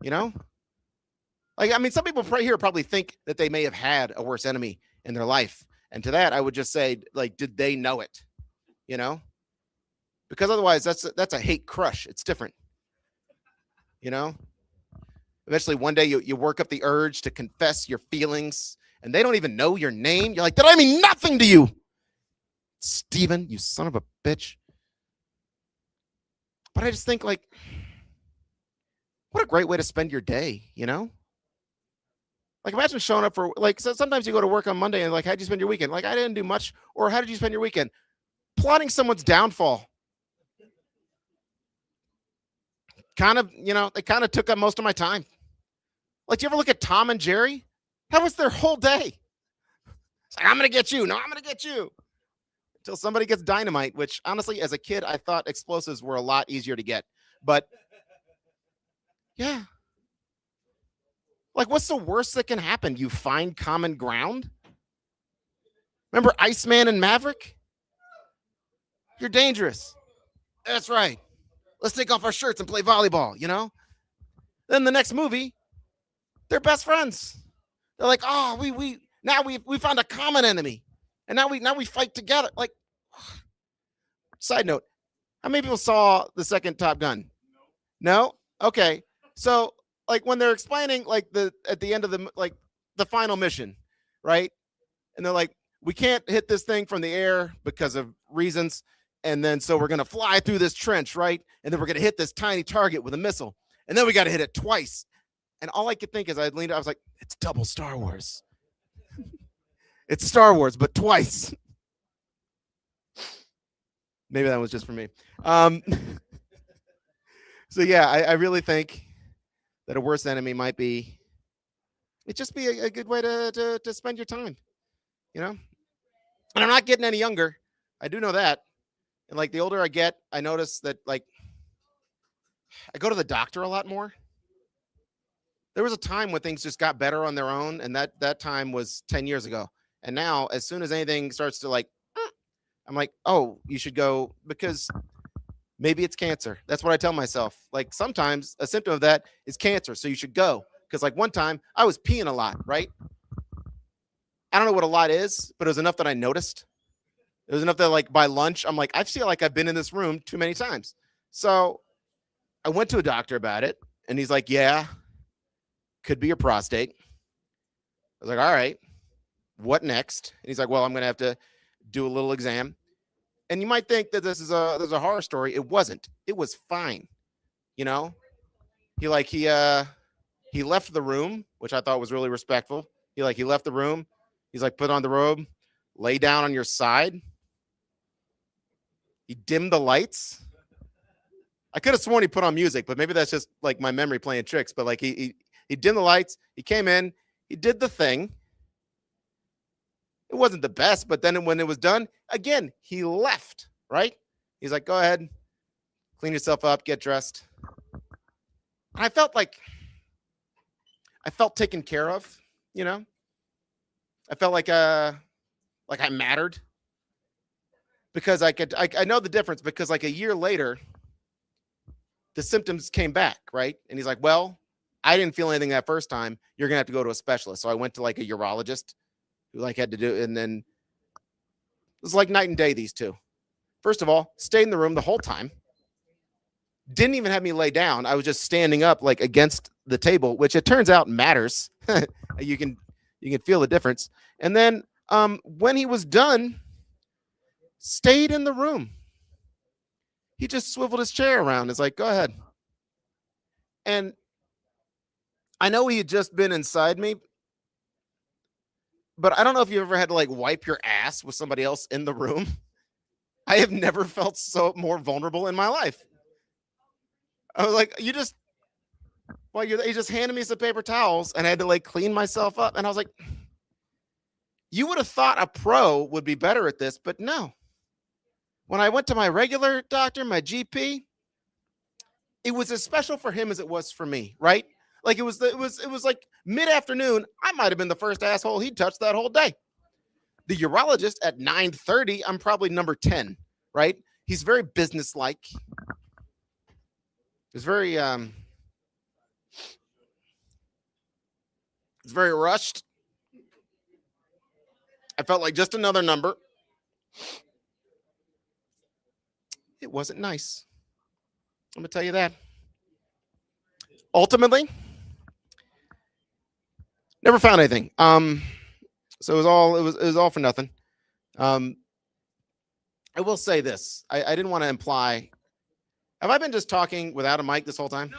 Like, I mean, some people here probably think that they may have had a worse enemy in their life. And to that, I would just say, like, did they know it? Because otherwise that's a hate crush. It's different. Eventually one day you work up the urge to confess your feelings and they don't even know your name. You're like, that I mean nothing to you, Steven, you son of a bitch. But I just think, like, what a great way to spend your day, Like, imagine showing up for, like, so sometimes you go to work on Monday and, like, how'd you spend your weekend? Like, I didn't do much. Or how did you spend your weekend? Plotting someone's downfall. Kind of, they kind of took up most of my time. Like, do you ever look at Tom and Jerry? That was their whole day. It's like, I'm going to get you. No, I'm going to get you. Until somebody gets dynamite, which honestly, as a kid, I thought explosives were a lot easier to get. But yeah. Like, what's the worst that can happen? You find common ground? Remember Iceman and Maverick? You're dangerous. That's right. Let's take off our shirts and play volleyball, you know? Then the next movie, they're best friends. They're like, oh, we found a common enemy. And now we fight together. Like, side note, how many people saw the second Top Gun? No? Okay. So, like, when they're explaining, like, at the end of the final mission, right? And they're like, we can't hit this thing from the air because of reasons. And then so we're going to fly through this trench, right? And then we're going to hit this tiny target with a missile. And then we got to hit it twice. And all I could think is I leaned out, I was like, it's double Star Wars. It's Star Wars, but twice. Maybe that was just for me. So yeah, I really think that a worse enemy might be, it'd just be a good way to spend your time, you know? And I'm not getting any younger. I do know that. And like the older I get, I notice that like I go to the doctor a lot more. There was a time when things just got better on their own, and that time was 10 years ago. And now, as soon as anything starts to like, I'm like, oh, you should go because maybe it's cancer. That's what I tell myself. Like sometimes a symptom of that is cancer, so you should go. Because like one time I was peeing a lot, right? I don't know what a lot is, but it was enough that I noticed. It was enough that like by lunch, I'm like, I feel like I've been in this room too many times. So I went to a doctor about it, and he's like, yeah, could be your prostate. I was like, all right, what next? And he's like, well, I'm going to have to do a little exam. And you might think that there's a horror story. It wasn't. It was fine. You know, he left the room, which I thought was really respectful. He left the room. He's like, put on the robe, lay down on your side. He dimmed the lights. I could have sworn he put on music, but maybe that's just like my memory playing tricks. But like he dimmed the lights. He came in. He did the thing. It wasn't the best, but then when it was done, again, he left, right? He's like, go ahead, clean yourself up, get dressed. And I felt taken care of, you know? I felt like I mattered because I know the difference because like a year later, the symptoms came back, right? And he's like, well, I didn't feel anything that first time. You're going to have to go to a specialist. So I went to like a urologist who like had to do it. And then it was like night and day, these two. First of all, stayed in the room the whole time. Didn't even have me lay down. I was just standing up like against the table, which it turns out matters. You can feel the difference. And then when he was done, stayed in the room. He just swiveled his chair around. It's like, go ahead. And I know he had just been inside me, but I don't know if you ever had to like wipe your ass with somebody else in the room. I have never felt so more vulnerable in my life. I was like, he just handed me some paper towels and I had to like clean myself up. And I was like, you would have thought a pro would be better at this, but no. When I went to my regular doctor, my GP, it was as special for him as it was for me, right? Like it was like mid-afternoon. I might have been the first asshole he touched that whole day. The urologist at 9:30, I'm probably number 10, right? He's very businesslike. It's very rushed. I felt like just another number. It wasn't nice. I'm gonna tell you that. Ultimately, never found anything. So it was all for nothing. I will say this. I didn't want to imply. Have I been just talking without a mic this whole time? No,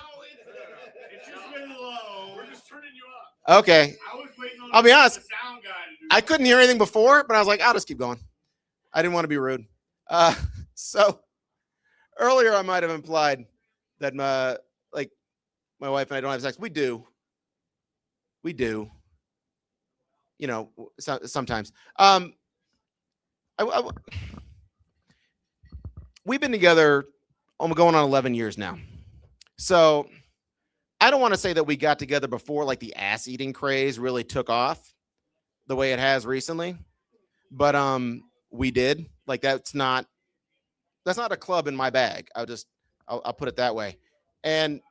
it's just been low. We're just turning you up. Okay. I was waiting on I'll be honest. the sound guy to do I couldn't hear anything before, but I was like, I'll just keep going. I didn't want to be rude. So earlier I might have implied that my wife and I don't have sex. We do. We do. You know, sometimes. We've been together going on 11 years now. So I don't want to say that we got together before like the ass eating craze really took off the way it has recently. But we did. Like that's not a club in my bag. I'll put it that way. And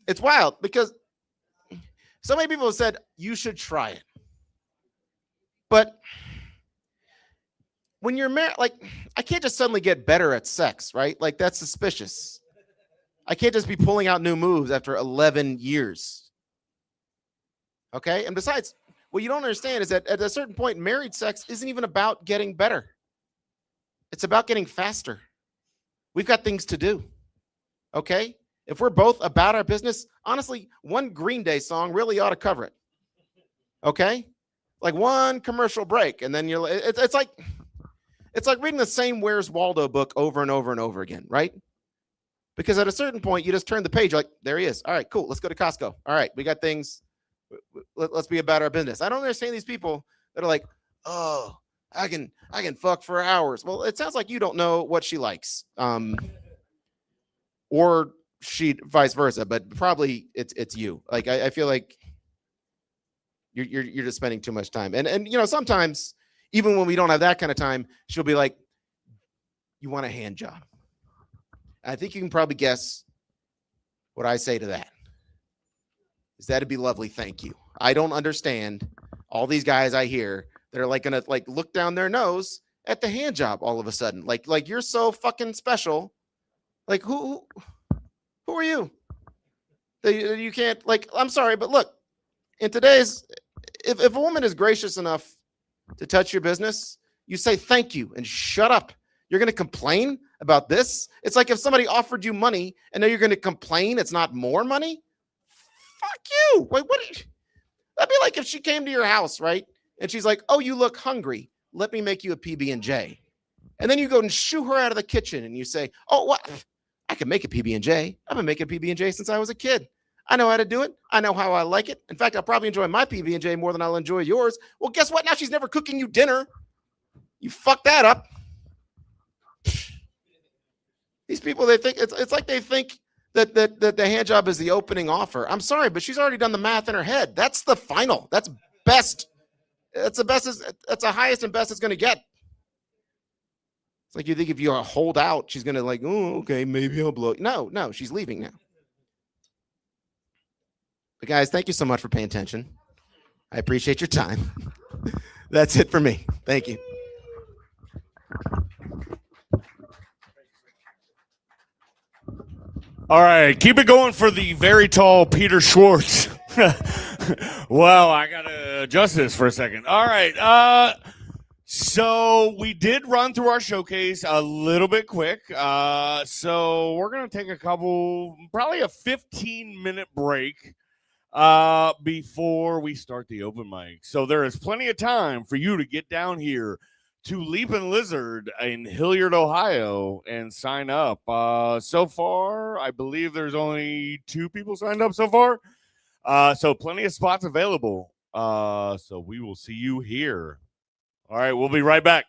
it's wild because so many people have said you should try it. But when you're married, like I can't just suddenly get better at sex, right? Like that's suspicious. I can't just be pulling out new moves after 11 years. Okay? And besides, what you don't understand is that at a certain point, married sex isn't even about getting better. It's about getting faster. We've got things to do. Okay? If we're both about our business, honestly, one Green Day song really ought to cover it. Okay? Like one commercial break, and then it's like reading the same Where's Waldo book over and over and over again, right? Because at a certain point, you just turn the page, like, there he is. All right, cool. Let's go to Costco. All right, we got things. Let's be about our business. I don't understand these people that are like, oh, I can fuck for hours. Well, it sounds like you don't know what she likes. Or she vice versa, but probably it's you. Like I feel like you're just spending too much time. And you know, sometimes even when we don't have that kind of time, she'll be like, you want a hand job? I think you can probably guess what I say to that. Is that'd be lovely, thank you. I don't understand all these guys I hear that are like gonna like look down their nose at the hand job all of a sudden. Like you're so fucking special. Like who are you? That you can't, like, I'm sorry, but look, in today's, if a woman is gracious enough to touch your business, you say thank you and shut up. You're going to complain about this? It's like if somebody offered you money and now you're going to complain it's not more money? Fuck you. Wait, that'd be like if she came to your house, right? And she's like, oh, you look hungry. Let me make you a PB&J. And then you go and shoo her out of the kitchen and you say, oh, what? I can make a PB&J. I've been making PB&J since I was a kid. I know how to do it. I know how I like it. In fact, I'll probably enjoy my PB&J more than I'll enjoy yours. Well, guess what? Now she's never cooking you dinner. You fucked that up. These people, they think it's like they think that the hand job is the opening offer. I'm sorry, but she's already done the math in her head. That's the final. That's best. That's the best. That's the highest and best it's going to get. It's like you think if you hold out, she's going to like, oh, okay, maybe I'll blow. No, she's leaving now. But guys, thank you so much for paying attention. I appreciate your time. That's it for me. Thank you. All right, keep it going for the very tall Peter Schwartz. Well, I got to adjust this for a second. All right. So we did run through our showcase a little bit quick. So we're going to take probably a 15-minute break before we start the open mic. So there is plenty of time for you to get down here to Leaping Lizard in Hilliard, Ohio, and sign up. So far, I believe there's only 2 people signed up so far. So plenty of spots available. So we will see you here. All right, we'll be right back.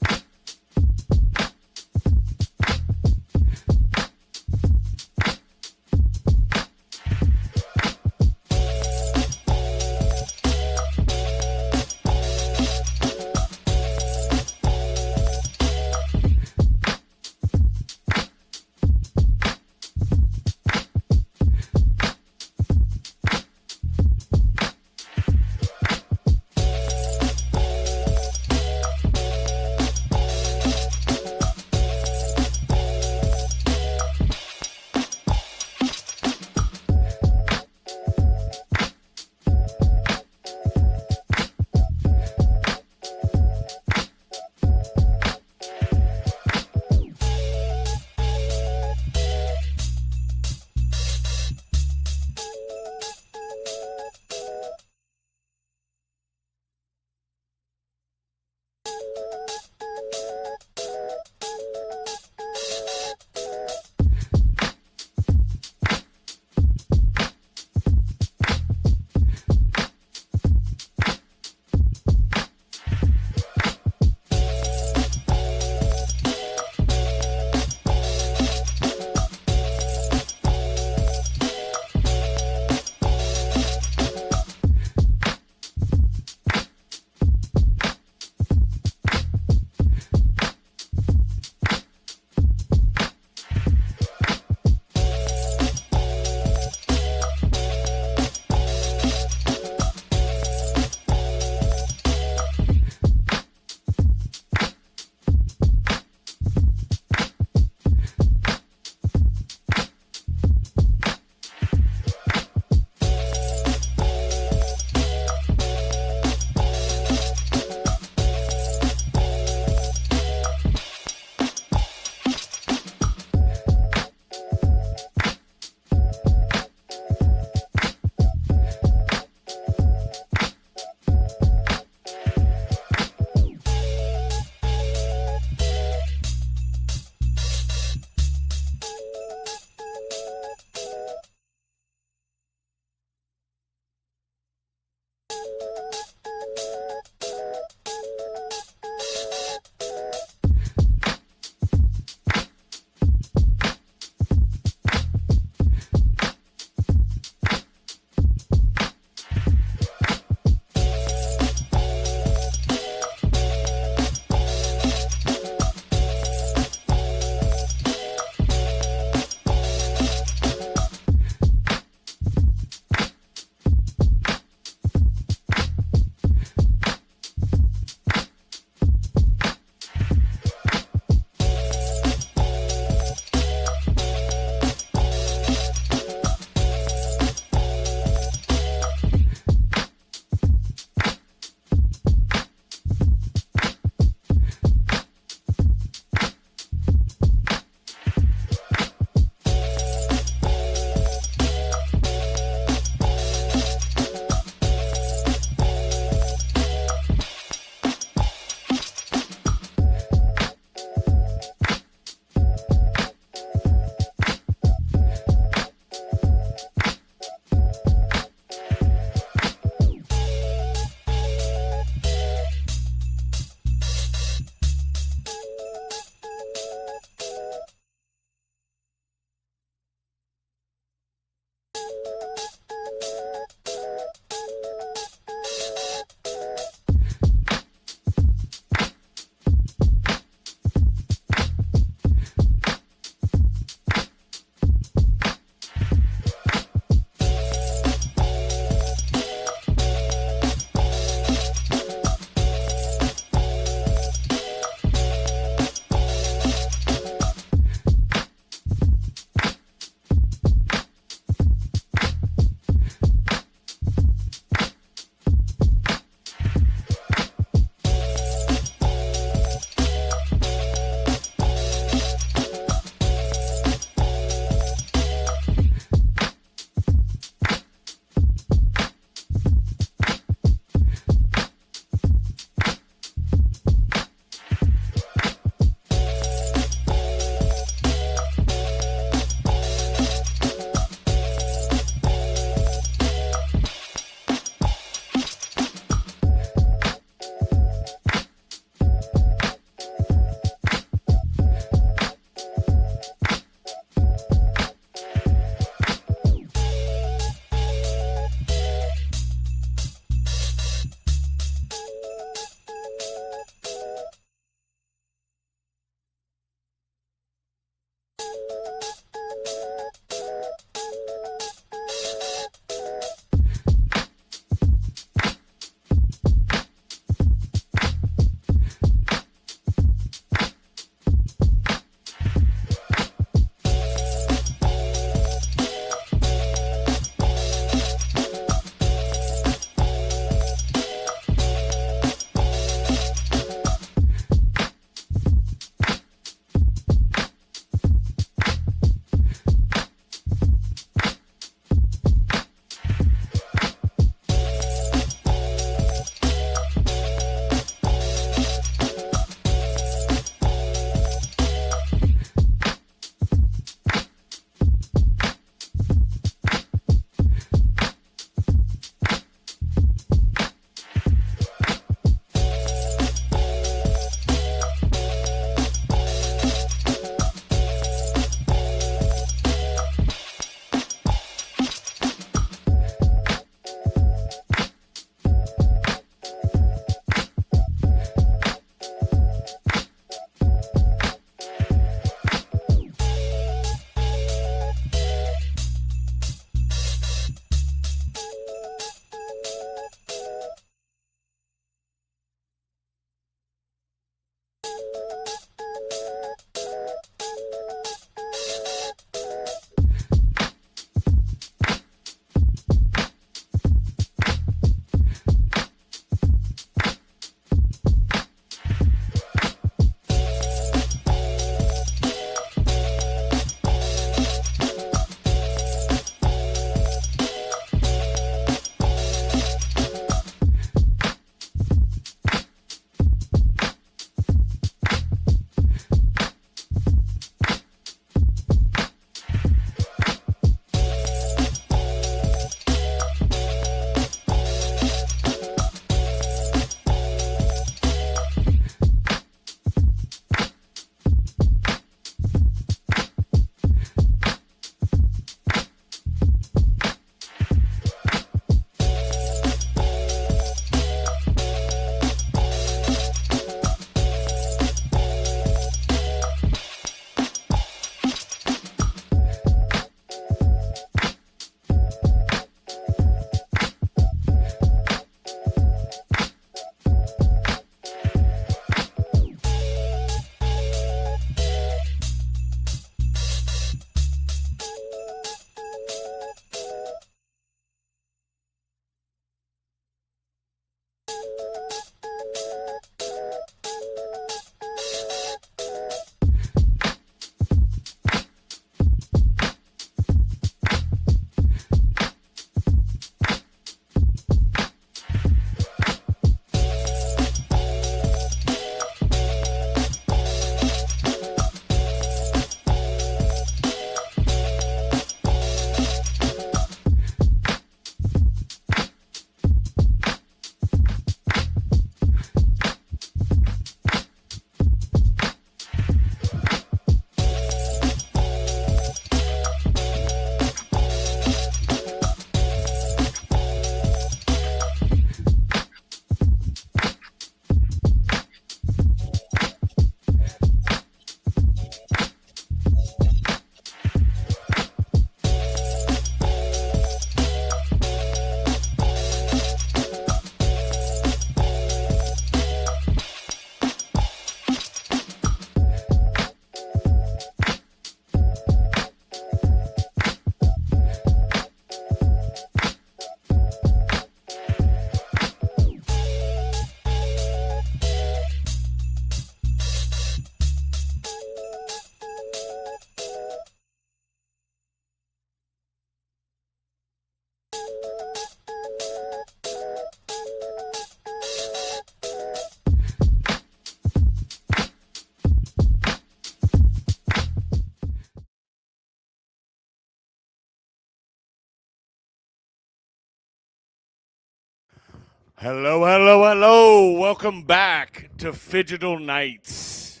Hello, hello, hello. Welcome back to Phygital Nights.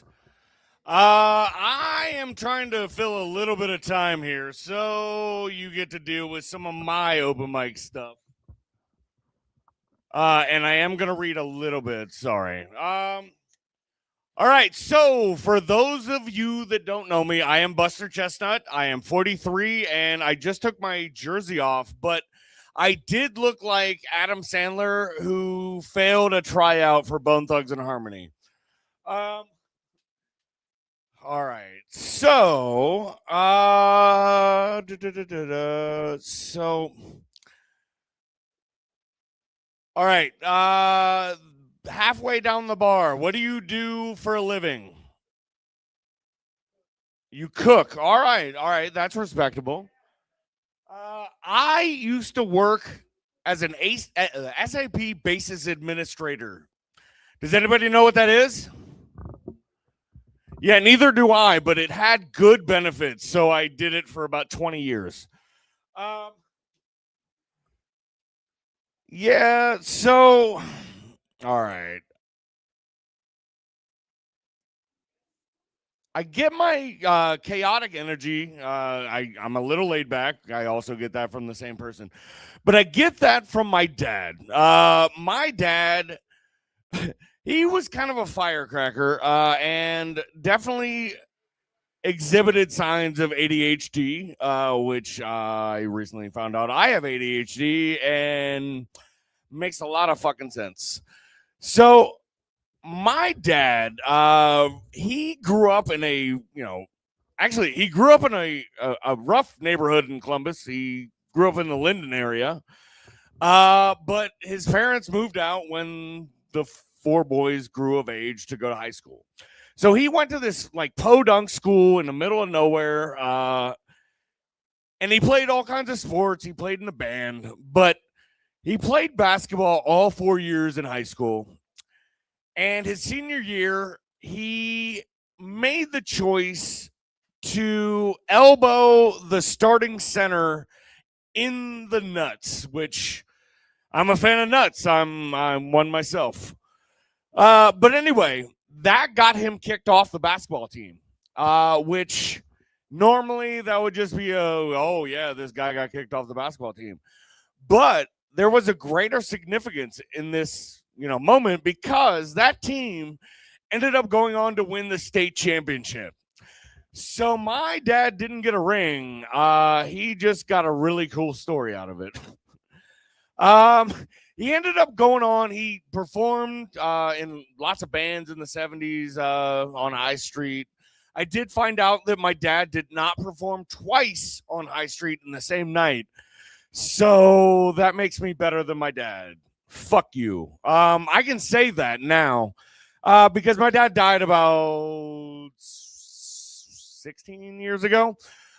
I am trying to fill a little bit of time here, so you get to deal with some of my open mic stuff. And I am going to read a little bit, sorry. All right, so for those of you that don't know me, I am Buster Chestnut. I am 43, and I just took my jersey off, but I did look like Adam Sandler, who failed a tryout for Bone Thugs and Harmony. All right. So, all right. Halfway down the bar, what do you do for a living? You cook. All right. All right. That's respectable. I used to work as an SAP basis administrator. Does anybody know what that is? Yeah, neither do I, but it had good benefits, so I did it for about 20 years. Yeah, so, all right. I get my chaotic energy. I'm a little laid back. I also get that from the same person. But I get that from my dad. My dad, he was kind of a firecracker and definitely exhibited signs of ADHD, which I recently found out I have ADHD and makes a lot of fucking sense. So my dad, he grew up in a, actually, he grew up in a rough neighborhood in Columbus. He grew up in the Linden area. But his parents moved out when the four boys grew of age to go to high school. So he went to this like podunk school in the middle of nowhere. And he played all kinds of sports. He played in a band, but he played basketball all 4 years in high school. And his senior year, he made the choice to elbow the starting center in the nuts, which I'm a fan of nuts. I'm one myself. But anyway, that got him kicked off the basketball team, which normally that would just be oh yeah, this guy got kicked off the basketball team. But there was a greater significance in this, moment, because that team ended up going on to win the state championship. So my dad didn't get a ring. He just got a really cool story out of it. He ended up going on. He performed in lots of bands in the 70s on High Street. I did find out that my dad did not perform twice on High Street in the same night. So that makes me better than my dad. Fuck you. I can say that now because my dad died about 16 years ago.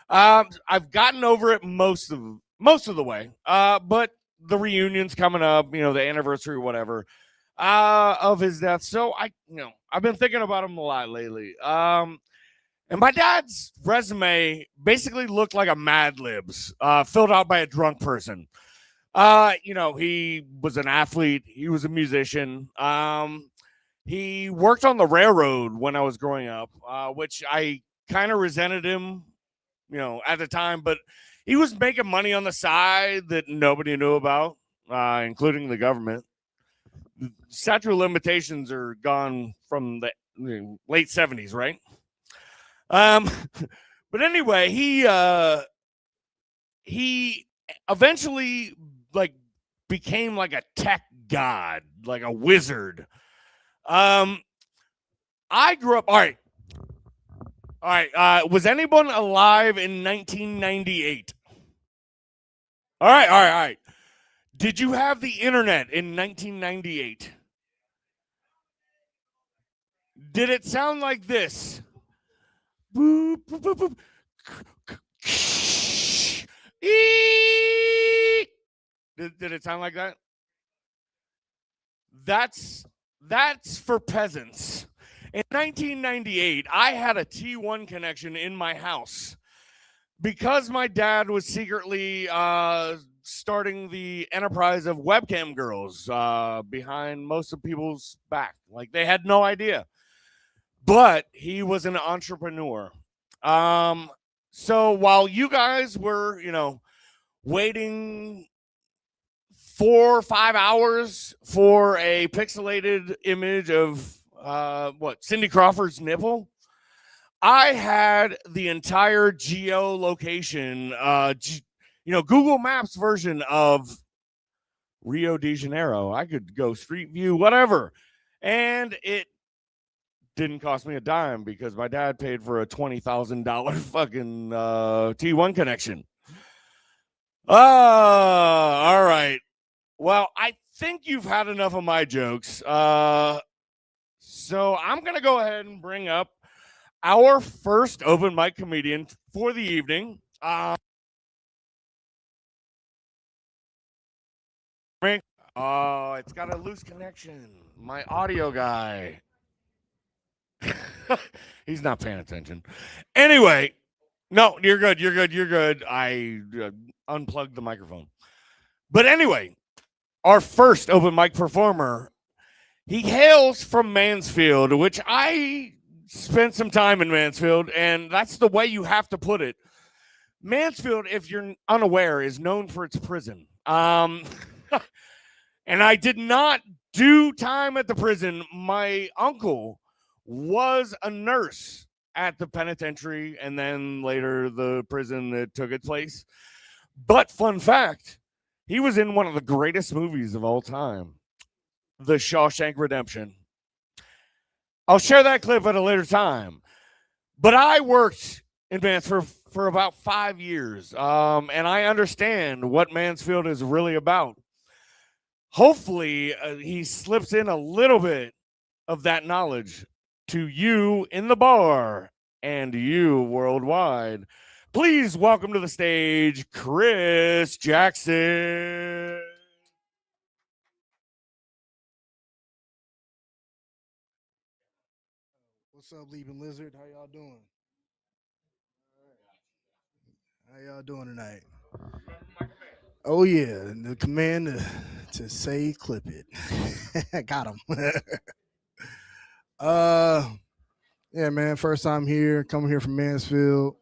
I've gotten over it most of the way. But the reunion's coming up, the anniversary or whatever of his death. So I've been thinking about him a lot lately. And my dad's resume basically looked like a Mad Libs filled out by a drunk person. He was an athlete. He was a musician. He worked on the railroad when I was growing up, which I kind of resented him, at the time. But he was making money on the side that nobody knew about, including the government. The statute of limitations are gone from the late 70s, right? But anyway, he eventually became like a tech god, like a wizard. I grew up. All right. Was anyone alive in 1998? All right. Did you have the internet in 1998? Did it sound like this? Boop, boop, boop, boop. Did it sound like that? That's for peasants. In 1998, I had a T1 connection in my house because my dad was secretly starting the enterprise of webcam girls behind most of people's back. Like, they had no idea. But he was an entrepreneur. So while you guys were, waiting 4 or 5 hours for a pixelated image of Cindy Crawford's nipple, I had the entire geolocation, Google Maps version of Rio de Janeiro. I could go Street View, whatever. And it didn't cost me a dime because my dad paid for a $20,000 fucking T1 connection. All right. Well, I think you've had enough of my jokes. So I'm going to go ahead and bring up our first open mic comedian for the evening. Oh, it's got a loose connection. My audio guy. He's not paying attention. Anyway, no, you're good. I unplugged the microphone. But anyway, our first open mic performer, he hails from Mansfield, which I spent some time in Mansfield, and that's the way you have to put it. Mansfield, if you're unaware, is known for its prison. And I did not do time at the prison. My uncle was a nurse at the penitentiary and then later the prison that took its place. But fun fact, he was in one of the greatest movies of all time, The Shawshank Redemption. I'll share that clip at a later time. But I worked in Mansfield for about 5 years, and I understand what Mansfield is really about. Hopefully, he slips in a little bit of that knowledge to you in the bar and you worldwide. Please welcome to the stage, Chris Jackson. What's up, Leaping Lizard? How y'all doing? How y'all doing tonight? Oh yeah, the command to say clip it. Got him. Yeah, man. First time here, coming here from Mansfield.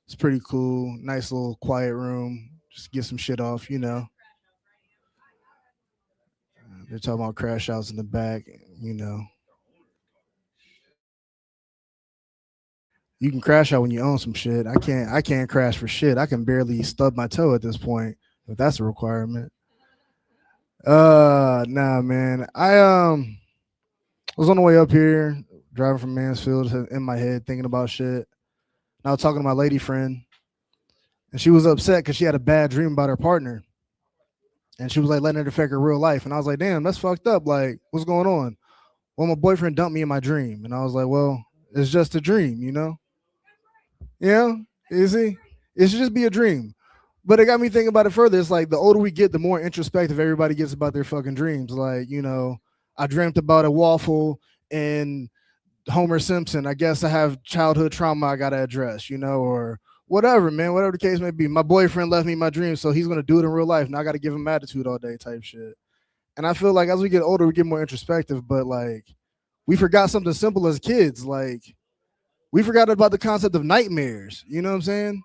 It's pretty cool. Nice little quiet room. Just get some shit off, you know. They're talking about crash outs in the back, you know. You can crash out when you own some shit. I can't crash for shit. I can barely stub my toe at this point, if that's a requirement. Nah, man. I was on the way up here, driving from Mansfield, in my head, thinking about shit. And I was talking to my lady friend, and she was upset because she had a bad dream about her partner. And she was like letting it affect her real life. And I was like, damn, that's fucked up. Like, what's going on? Well, my boyfriend dumped me in my dream. And I was like, well, it's just a dream, you know? Yeah, you see? It should just be a dream. But it got me thinking about it further. It's like the older we get, the more introspective everybody gets about their fucking dreams. Like, you know, I dreamt about a waffle and Homer Simpson. I guess I have childhood trauma I got to address, you know, or whatever, man, whatever the case may be. My boyfriend left me my dreams, so he's going to do it in real life. Now I got to give him attitude all day type shit. And I feel like as we get older, we get more introspective, but like we forgot something simple as kids. Like we forgot about the concept of nightmares. You know what I'm saying?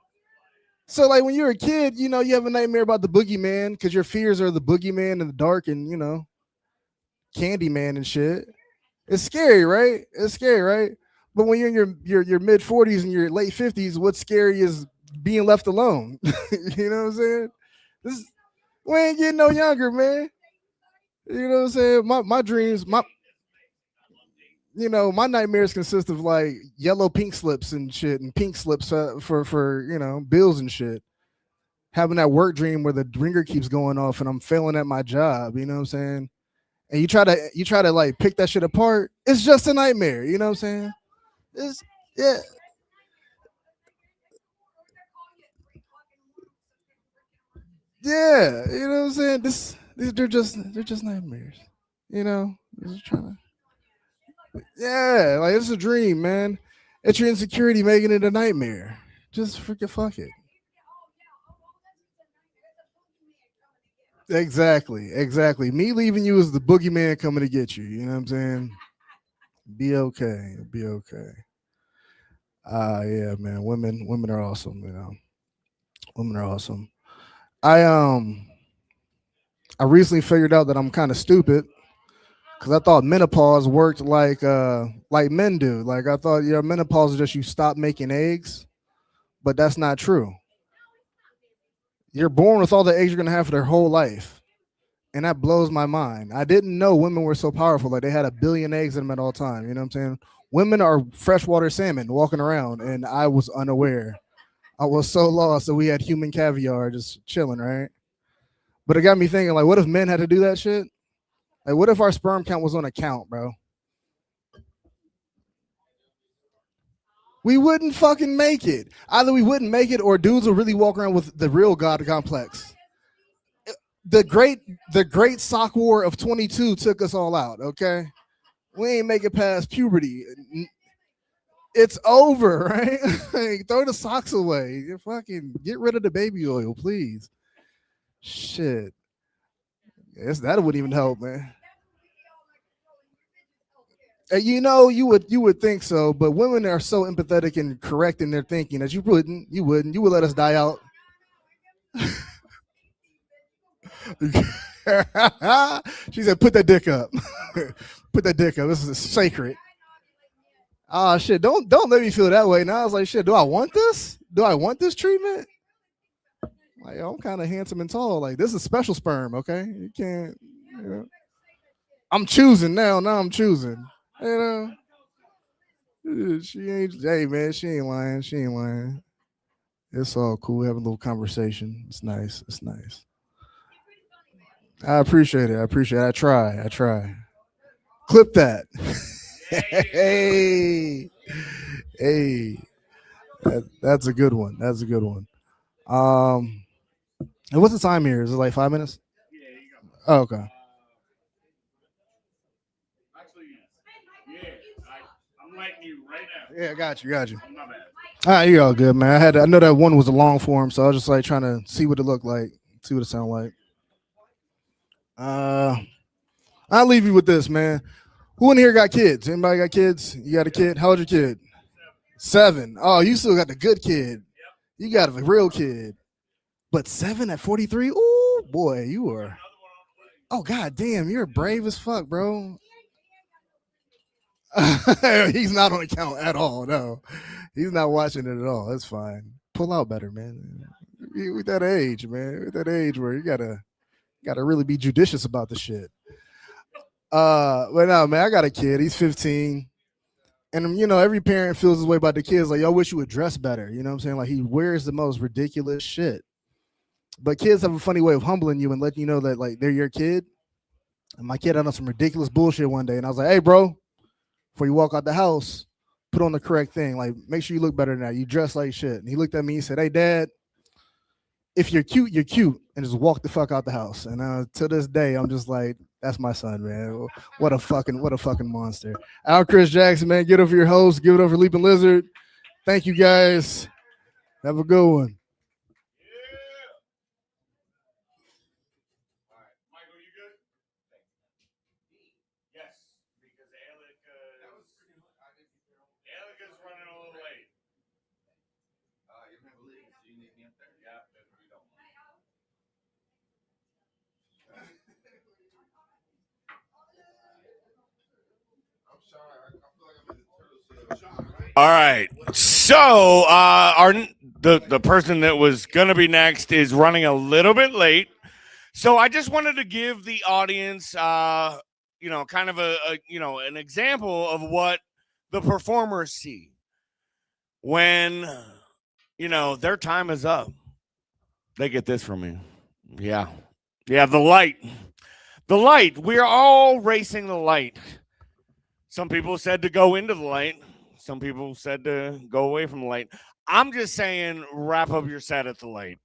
So like when you're a kid, you know, you have a nightmare about the boogeyman because your fears are the boogeyman in the dark and, you know, Candyman and shit. It's scary, right? It's scary, right? But when you're in your mid 40s and your late 50s, what's scary is being left alone. You know what I'm saying? We ain't getting no younger, man. You know what I'm saying? My dreams, my nightmares consist of like yellow pink slips and shit, and pink slips for you know, bills and shit. Having that work dream where the ringer keeps going off and I'm failing at my job, you know what I'm saying? And you try to like pick that shit apart. It's just a nightmare, you know what I'm saying? It's yeah. Yeah, you know what I'm saying? They're just nightmares. You know, just trying to. Yeah, like it's a dream, man. It's your insecurity making it a nightmare. Just freaking fuck it. Exactly. Me leaving you is the boogeyman coming to get you. You know what I'm saying? Be okay. Be okay. Yeah, man. Women are awesome. You know, women are awesome. I recently figured out that I'm kind of stupid because I thought menopause worked like men do. Like I thought, yeah, menopause is just you stop making eggs, but that's not true. You're born with all the eggs you're gonna have for their whole life. And that blows my mind. I didn't know women were so powerful. Like they had 1 billion eggs in them at all time. You know what I'm saying? Women are freshwater salmon walking around, and I was unaware. I was so lost that we had human caviar just chilling, right? But it got me thinking, like, what if men had to do that shit? Like, what if our sperm count was on a count, bro? We wouldn't fucking make it. Either we wouldn't make it, or dudes would really walk around with the real God complex. The great sock war of 22 took us all out, okay? We ain't make it past puberty. It's over, right? Like, throw the socks away. You fucking get rid of the baby oil, please. Shit. Yes, that wouldn't even help, man. You know, you would think so, but women are so empathetic and correct in their thinking that you would let us die out. She said, "Put that dick up. Put that dick up. This is sacred." Oh shit! Don't let me feel that way. Now I was like, shit. Do I want this? Do I want this treatment? Like, I'm kind of handsome and tall. Like, this is special sperm. Okay, you can't. You know. I'm choosing now. Now I'm choosing. You know, she ain't. Hey man, she ain't lying. She ain't lying. It's all cool. We have a little conversation. It's nice. It's nice. I appreciate it. I appreciate it. I try. I try. Clip that. Hey, hey. That's a good one. That's a good one. Um, and what's the time here? Is it like 5 minutes? Yeah, you got. Oh, okay. Actually, yeah. I'm letting you right now. Yeah, got you. Got you. My bad. All right, you're all good, man. I know that one was a long form, so I was just like trying to see what it looked like, see what it sounded like. I'll leave you with this, man. Who in here got kids? Anybody got kids? You got a kid? How old your kid? 7. Oh, you still got the good kid. You got a real kid. But 7 at 43? Ooh, boy, you are. Oh, god damn, you're brave as fuck, bro. He's not on the count at all. No, he's not watching it at all. That's fine. Pull out better, man. With that age, man. With that age where you gotta really be judicious about the shit. But no, man, I got a kid. He's 15. And you know, every parent feels this way about the kids. Like, I wish you would dress better. You know what I'm saying? Like, he wears the most ridiculous shit. But kids have a funny way of humbling you and letting you know that like they're your kid. And my kid had on some ridiculous bullshit one day, and I was like, "Hey, bro, before you walk out the house, put on the correct thing. Like, make sure you look better than that. You dress like shit." And he looked at me. He said, "Hey, Dad, if you're cute, you're cute," and just walk the fuck out the house. And to this day, I'm just like, that's my son, man. What a fucking monster. Al Chris Jackson, man, get over your host. Give it up for Leaping Lizard. Thank you guys. Have a good one. Alika's running a little late. All right. So the person that was gonna be next is running a little bit late. So I just wanted to give the audience kind of an example of what the performers see when their time is up. They get this from me. Yeah, the light. We're all racing the light. Some people said to go into the light. Some people said to go away from the light. I'm just saying, wrap up your set at the light.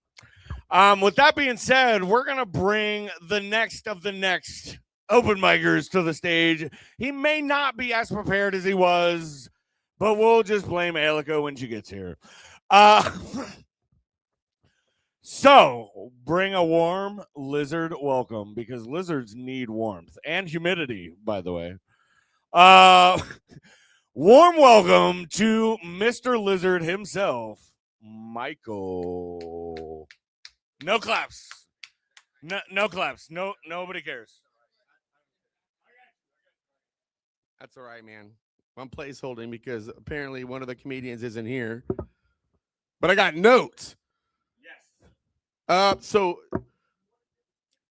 With that being said, we're going to bring the next of the next open micers to the stage. He may not be as prepared as he was, but we'll just blame Alika when she gets here. So bring a warm lizard welcome, because lizards need warmth and humidity, by the way. Warm welcome to Mr. Lizard himself, Michael. No claps. No claps. Nobody cares. That's all right, man. I'm placeholding because apparently one of the comedians isn't here. But I got notes. Yes.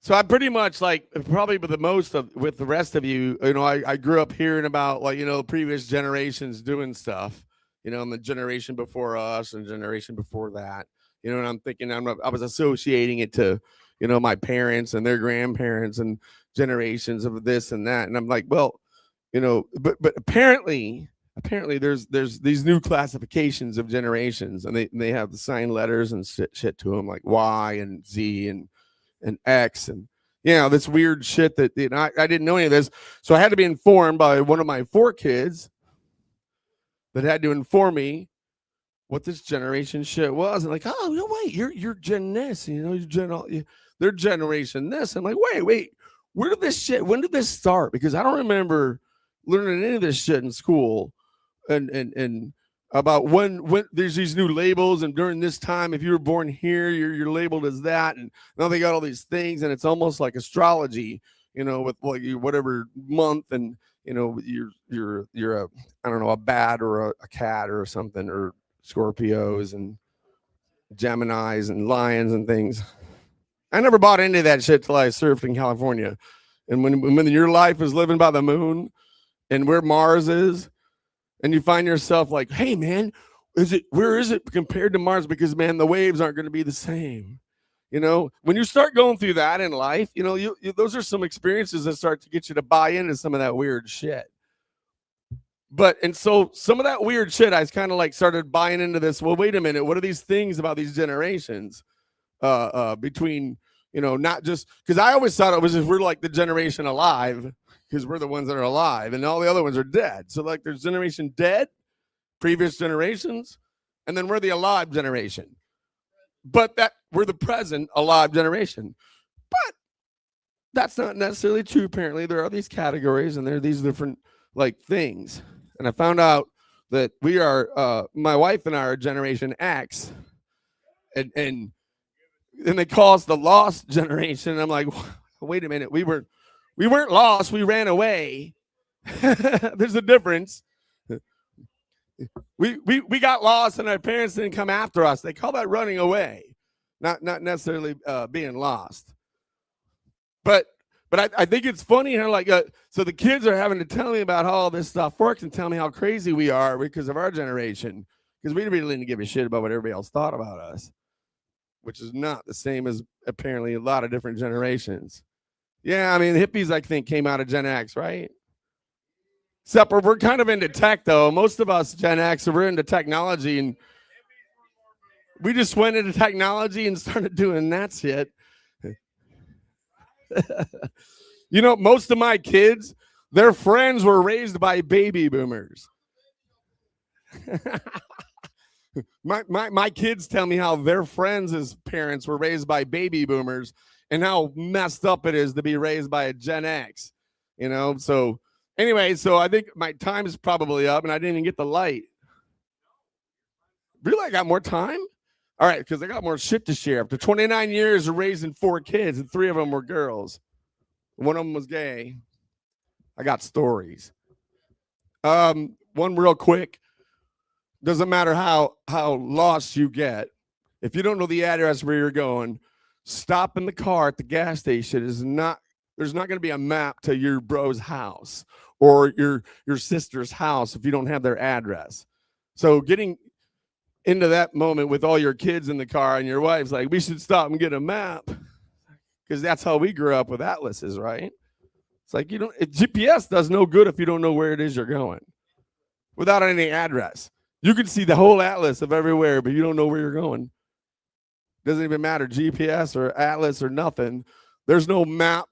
So I pretty much, like, probably with the rest of you, I grew up hearing about, like, previous generations doing stuff, and the generation before us and generation before that, and I'm thinking I was associating it to, my parents and their grandparents and generations of this and that. And I'm like, well, but apparently there's these new classifications of generations, and they have the sign letters and shit to them, like Y and Z and X, and this weird shit that I didn't know any of this. So I had to be informed by one of my 4 kids that had to inform me what this generation shit was. And like, oh, wait, you're Gen this, they're generation this. I'm like, wait, when did this start? Because I don't remember learning any of this shit in school, and about when there's these new labels, and during this time, if you were born here, you're labeled as that, and now they got all these things, and it's almost like astrology, with like whatever month, and you're a, I don't know, a bat or a cat or something, or Scorpios and Geminis and lions and things. I never bought into that shit till I surfed in California, and when your life is living by the moon, and where Mars is, and you find yourself like, hey man, where is it compared to Mars? Because man, the waves aren't going to be the same. You know, when you start going through that in life, you know, those are some experiences that start to get you to buy into some of that weird shit. And so some of that weird shit, I kind of like started buying into this. Well, wait a minute, what are these things about these generations between, you know, not just because I always thought it was we're like the generation alive because we're the ones that are alive and all the other ones are dead. So like there's generation dead, previous generations, and then we're the alive generation. But that we're the present alive generation. But that's not necessarily true. Apparently, there are these categories and there are these different like things. And I found out that we are my wife and I are Generation X, and they call us the lost generation. And I'm like, wait a minute, we weren't lost, we ran away. There's a difference. We got lost and our parents didn't come after us. They call that running away, not necessarily being lost. But I think it's funny how like so the kids are having to tell me about how all this stuff works and tell me how crazy we are because of our generation, because we really didn't give a shit about what everybody else thought about us, which is not the same as apparently a lot of different generations. Yeah, I mean hippies I think came out of Gen X, right? Except we're kind of into tech though. Most of us Gen X we're into technology, and we just went into technology and started doing that shit. You know, most of my kids, their friends were raised by baby boomers. my kids tell me how their friends' parents were raised by baby boomers and how messed up it is to be raised by a Gen X. You know, so anyway, so I think my time is probably up and I didn't even get the light. Really, I got more time? All right, because I got more shit to share. After 29 years of raising 4 kids, and 3 of them were girls. One of them was gay. I got stories. One real quick. Doesn't matter how lost you get. If you don't know the address where you're going, stop in the car at the gas station. There's not going to be a map to your bro's house or your sister's house if you don't have their address. So getting into that moment with all your kids in the car and your wife's like, we should stop and get a map, because that's how we grew up with atlases, right? It's like GPS does no good if you don't know where it is you're going without any address. You can see the whole atlas of everywhere, but you don't know where you're going. Doesn't even matter, GPS or atlas or nothing. There's no map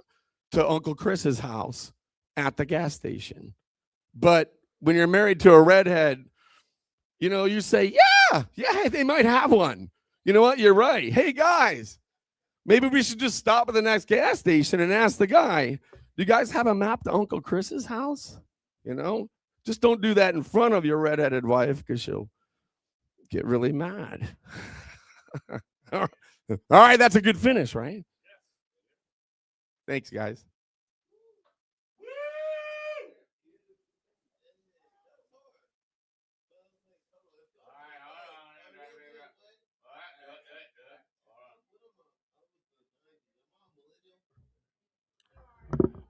to Uncle Chris's house at the gas station. But when you're married to a redhead, you know, you say, yeah, they might have one. You know what? You're right. Hey, guys, maybe we should just stop at the next gas station and ask the guy, do you guys have a map to Uncle Chris's house? You know, just don't do that in front of your redheaded wife because she'll get really mad. All right, that's a good finish, right? Thanks, guys.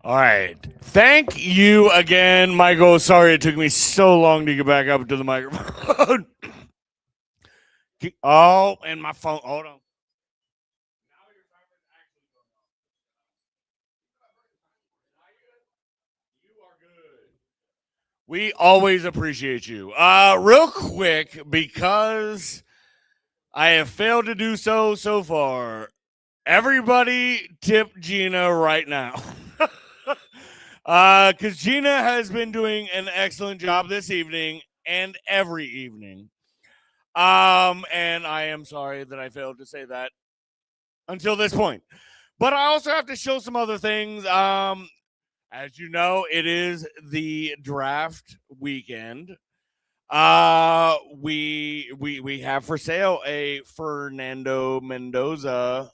All right. Thank you again, Michael. Sorry it took me so long to get back up to the microphone. Oh, and my phone. Hold on. We always appreciate you. Real quick, because I have failed to do so far, everybody tip Gina right now. Because Gina has been doing an excellent job this evening and every evening. And I am sorry that I failed to say that until this point. But I also have to show some other things. As you know, it is the draft weekend. We have for sale a Fernando Mendoza,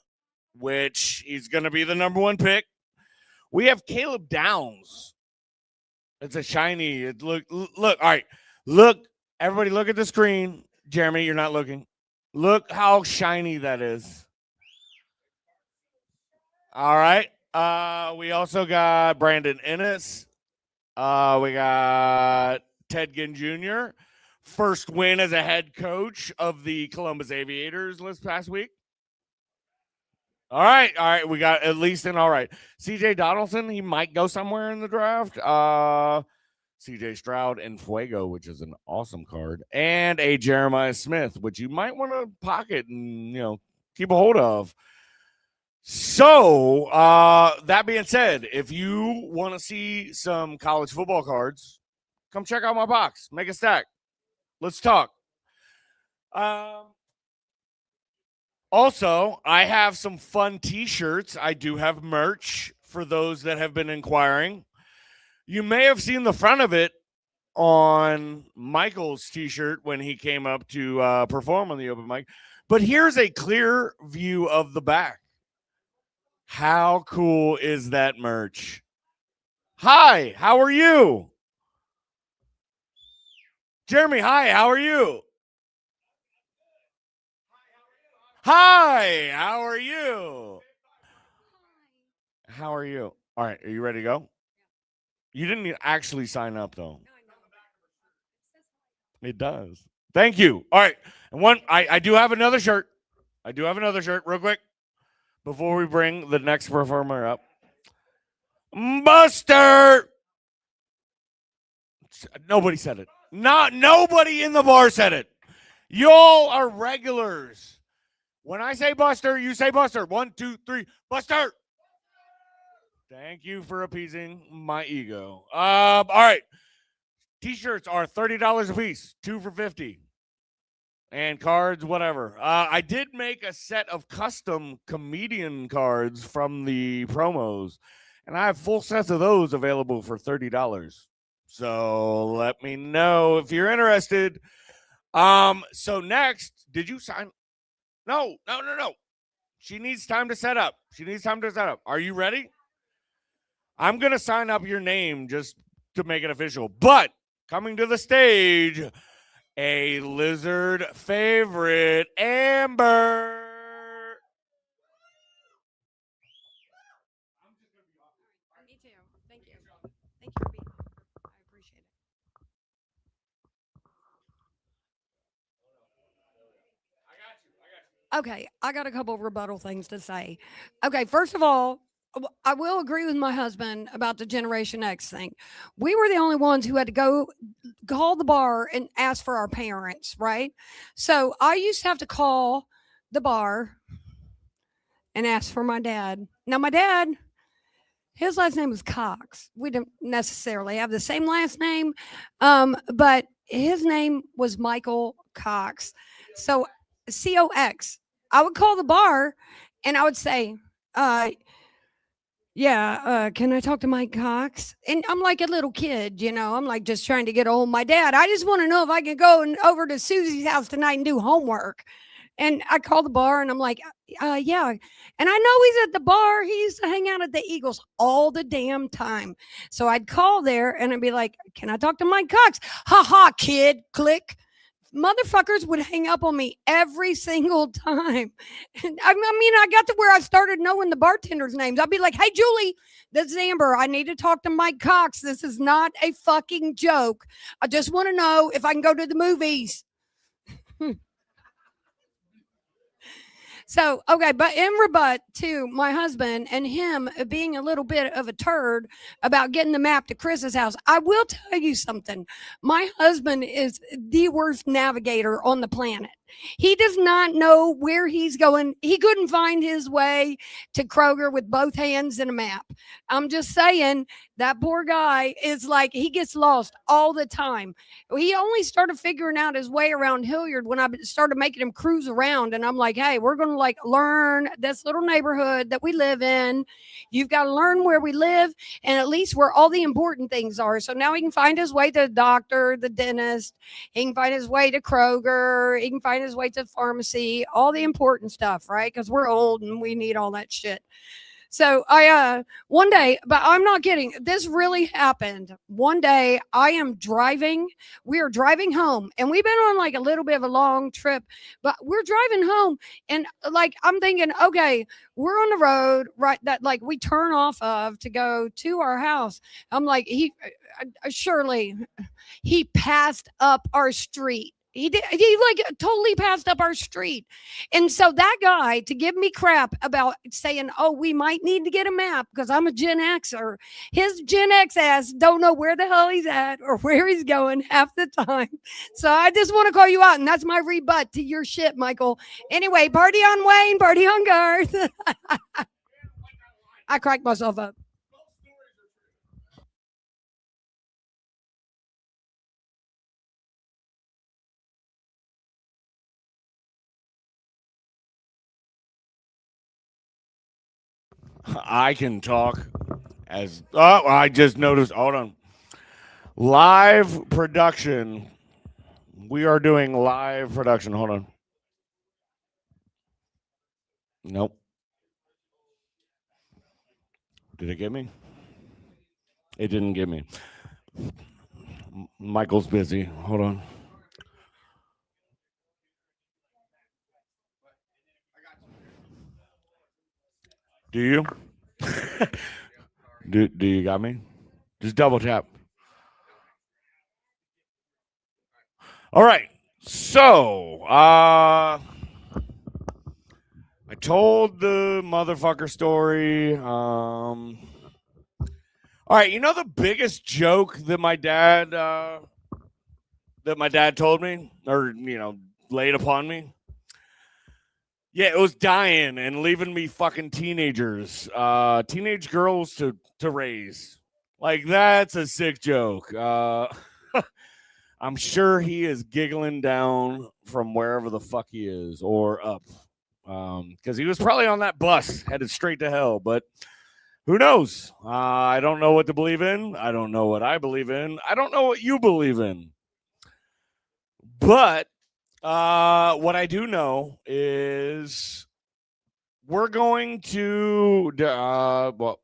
which he's going to be the number 1 pick. We have Caleb Downs. It's a shiny. Look. All right. Look, everybody, look at the screen. Jeremy, you're not looking. Look how shiny that is. All right. We also got Brandon Ennis. We got Ted Ginn Jr., first win as a head coach of the Columbus Aviators this past week. All right. We got at least an all right. CJ Donaldson, he might go somewhere in the draft. CJ Stroud and Fuego, which is an awesome card, and a Jeremiah Smith, which you might want to pocket and keep a hold of. So that being said, if you want to see some college football cards, come check out my box. Make a stack. Let's talk. Also, I have some fun t-shirts. I do have merch for those that have been inquiring. You may have seen the front of it on Michael's t-shirt when he came up to perform on the open mic. But here's a clear view of the back. How cool is that merch? Hi, how are you? Jeremy, hi, how are you? Hi, how are you? How are you? All right, are you ready to go? You didn't actually sign up, though. It does. Thank you. All right. And I do have another shirt. Real quick before we bring the next performer up. Buster. Nobody said it. Nobody in the bar said it. Y'all are regulars. When I say Buster, you say Buster. 1, 2, 3. Buster. Thank you for appeasing my ego. All right. T-shirts are $30 a piece, 2 for $50. And cards, whatever. I did make a set of custom comedian cards from the promos, and I have full sets of those available for $30. So let me know if you're interested. So next, did you sign? No. She needs time to set up. Are you ready? I'm going to sign up your name just to make it official. But coming to the stage, a Lizard favorite, Amber. Me too. Thank you. Thank you for being here. I appreciate it. Okay, I got a couple of rebuttal things to say. Okay, first of all, I will agree with my husband about the Generation X thing. We were the only ones who had to go call the bar and ask for our parents, right? So I used to have to call the bar and ask for my dad. Now, my dad, his last name was Cox. We don't necessarily have the same last name, but his name was Michael Cox. So COX. I would call the bar and I would say, can I talk to Mike Cox? And I'm like a little kid, I'm like just trying to get a hold of my dad. I just want to know if I can go over to Susie's house tonight and do homework. And I call the bar and I'm like, yeah. And I know he's at the bar. He used to hang out at the Eagles all the damn time. So I'd call there and I'd be like, can I talk to Mike Cox? Ha ha, kid, click. Motherfuckers would hang up on me every single time. And I got to where I started knowing the bartenders' names. I'd be like, hey, Julie, this is Amber. I need to talk to Mike Cox. This is not a fucking joke. I just want to know if I can go to the movies. So, okay, but in rebut to my husband and him being a little bit of a turd about getting the map to Chris's house, I will tell you something. My husband is the worst navigator on the planet. He does not know where he's going. He couldn't find his way to Kroger with both hands in a map. I'm just saying that poor guy is like, he gets lost all the time. He only started figuring out his way around Hilliard when I started making him cruise around. And I'm like, hey, we're going to learn this little neighborhood that we live in. You've got to learn where we live and at least where all the important things are. So now he can find his way to the doctor, the dentist. He can find his way to Kroger. He can find his way to the pharmacy, all the important stuff, right? Because we're old and we need all that shit. So I one day, but I'm not kidding. This really happened. One day I am driving. We are driving home, and we've been on like a little bit of a long trip, but we're driving home, and like I'm thinking, okay, we're on the road, right? That like we turn off of to go to our house. I'm like, surely he passed up our street. He did. He like totally passed up our street, and so that guy to give me crap about saying, "Oh, we might need to get a map because I'm a Gen Xer." His Gen X ass don't know where the hell he's at or where he's going half the time. So I just want to call you out, and that's my rebut to your shit, Michael. Anyway, party on Wayne, party on Garth. I cracked myself up. I can talk as I just noticed. Hold on. Live production. We are doing live production. Hold on. Nope. Did it get me? It didn't get me. Michael's busy. Hold on. Do you? do you got me? Just double tap. All right. So, I told the motherfucker story. All right, you know the biggest joke that my dad told me, or laid upon me? Yeah, it was dying and leaving me fucking teenagers, teenage girls to raise. Like, that's a sick joke. I'm sure he is giggling down from wherever the fuck he is, or up, because he was probably on that bus headed straight to hell. But who knows? I don't know what to believe in. I don't know what I believe in. I don't know what you believe in. But what I do know is we're going to well,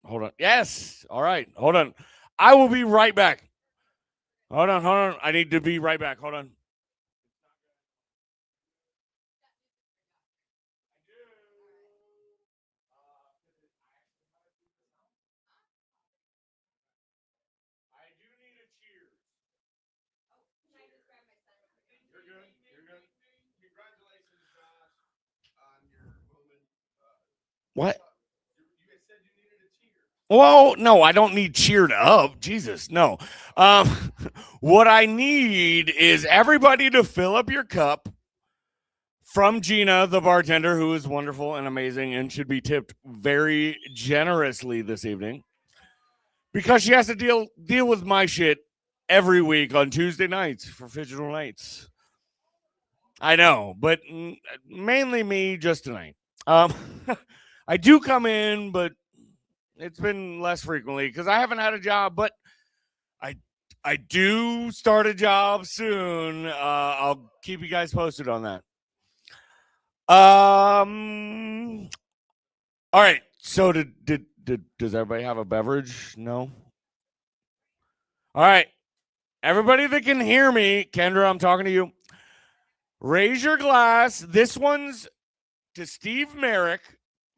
hold on. Yes. All right. Hold on. I will be right back. Hold on. I need to be right back. Hold on. I do need a cheers. You're good. Congratulations, Josh, on your woman. What? You said you needed a cheer. Well, no, I don't need cheered up. Jesus, no. What I need is everybody to fill up your cup from Gina, the bartender, who is wonderful and amazing and should be tipped very generously this evening, because she has to deal with my shit every week on Tuesday nights for Phygital Nights. I know, but mainly me just tonight. I do come in, but it's been less frequently because I haven't had a job, but I do start a job soon. I'll keep you guys posted on that. All right. So does everybody have a beverage? No. All right. Everybody that can hear me, Kendra, I'm talking to you. Raise your glass. This one's to Steve Merrick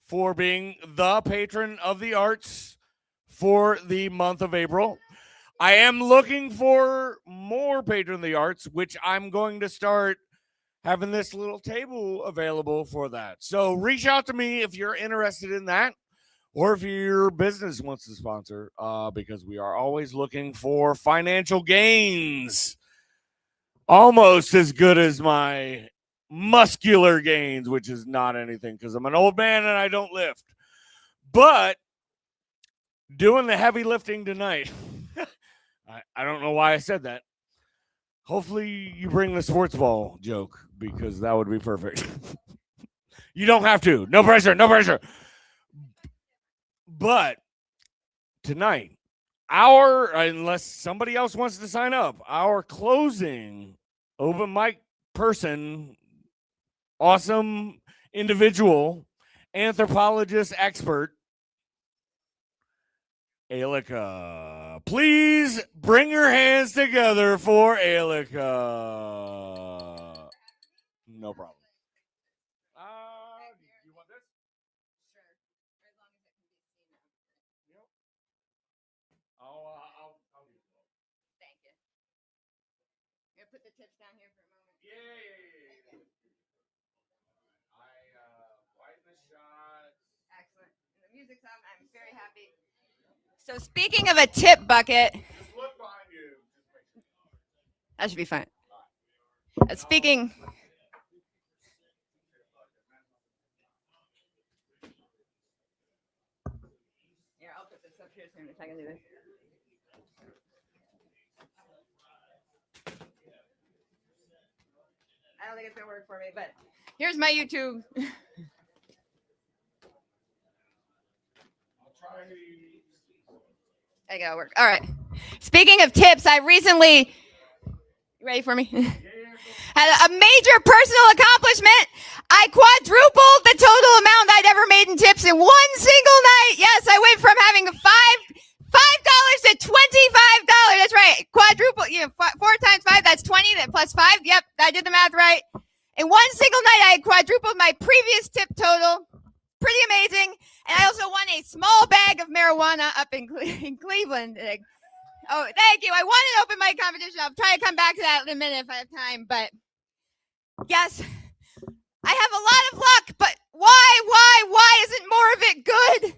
for being the patron of the arts for the month of April. I am looking for more patron of the arts, which I'm going to start having this little table available for that. So reach out to me if you're interested in that, or if your business wants to sponsor, because we are always looking for financial gains. Almost as good as my muscular gains, which is not anything because I'm an old man and I don't lift. But doing the heavy lifting tonight, I don't know why I said that. Hopefully you bring the sports ball joke, because that would be perfect. You don't have to. No pressure. But tonight, unless somebody else wants to sign up, our closing open mic person, awesome individual, anthropologist expert, Ailica. Please bring your hands together for Ailica. No problem. You want this? I'll do it. Thank you. I'm gonna put the tips down here for a moment. Yeah. I light the shots. Excellent. And the music's on. I'm very happy. So speaking of a tip bucket, Just look behind you. that should be fine. Speaking. Here, I'll put this up here soon if I can do this. I don't think it's gonna work for me, but here's my YouTube. I gotta work. All right. Speaking of tips, I recently, you ready for me? Had a major personal accomplishment. I quadrupled the total amount I'd ever made in tips in one single night. Yes, I went from having $5 to $25. That's right. Quadruple, 4 times 5, that's 20. That plus 5. Yep, I did the math right. In one single night, I had quadrupled my previous tip total. Pretty amazing. And I also won a small bag of marijuana up in Cleveland. Oh, thank you. I won an open mic competition. I'll try to come back to that in a minute if I have time. But yes, I have a lot of luck. But why isn't more of it good?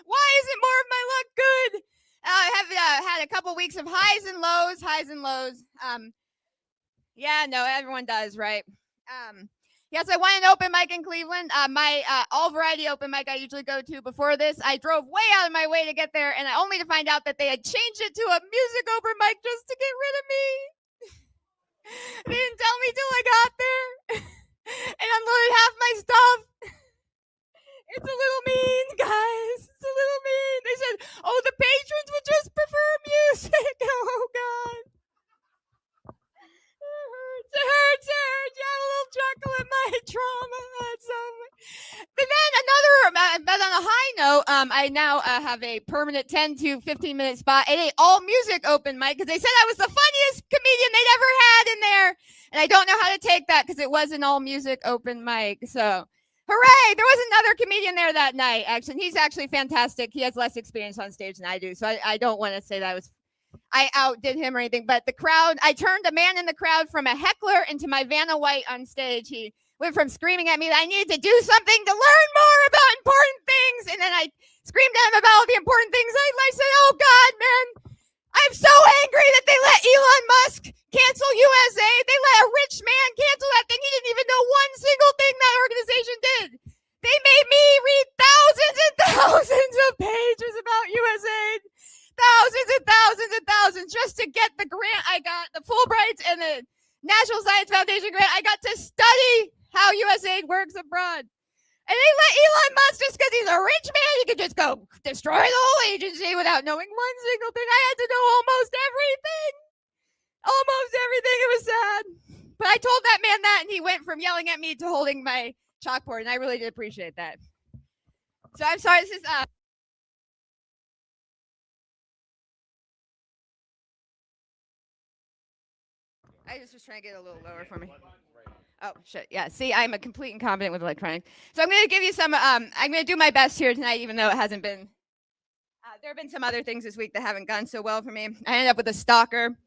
Why isn't more of my luck good? I have had a couple weeks of highs and lows. Yeah, no, everyone does, right? Yes, I won an open mic in Cleveland. My all variety open mic I usually go to. Before this, I drove way out of my way to get there, and only to find out that they had changed it to a music open mic just to get rid of me. They didn't tell me till I got there, and unloaded half my stuff. It's a little mean, guys. It's a little mean. They said, "Oh, the patrons would just prefer music." Oh God. It hurts. You have a little chuckle at my trauma. That's so funny. But then on a high note, I now have a permanent 10 to 15 minute spot at a all music open mic because they said I was the funniest comedian they'd ever had in there. And I don't know how to take that because it was an all music open mic. So hooray. There was another comedian there that night, actually. And he's actually fantastic. He has less experience on stage than I do. So I don't want to say that I outdid him or anything, but the crowd, I turned a man in the crowd from a heckler into my Vanna White on stage. He went from screaming at me that I needed to do something to learn more about important things. And then I screamed at him about all the important things. I said, oh God, man, I'm so angry that they let Elon Musk cancel USA. They let a rich man cancel that thing. He didn't even know one single thing that organization did. They made me read thousands and thousands of pages about USA. Thousands just to get the grant I got, the Fulbrights and the National Science Foundation grant. I got to study how USAID works abroad. And they let Elon Musk, just because he's a rich man, he could just go destroy the whole agency without knowing one single thing. I had to know almost everything. It was sad. But I told that man that, and he went from yelling at me to holding my chalkboard, and I really did appreciate that. So I'm sorry, this is I was just trying to get it a little lower for me. Oh, shit. Yeah. See, I'm a complete incompetent with electronics. So I'm going to give you some, I'm going to do my best here tonight, even though it hasn't been, there have been some other things this week that haven't gone so well for me. I ended up with a stalker.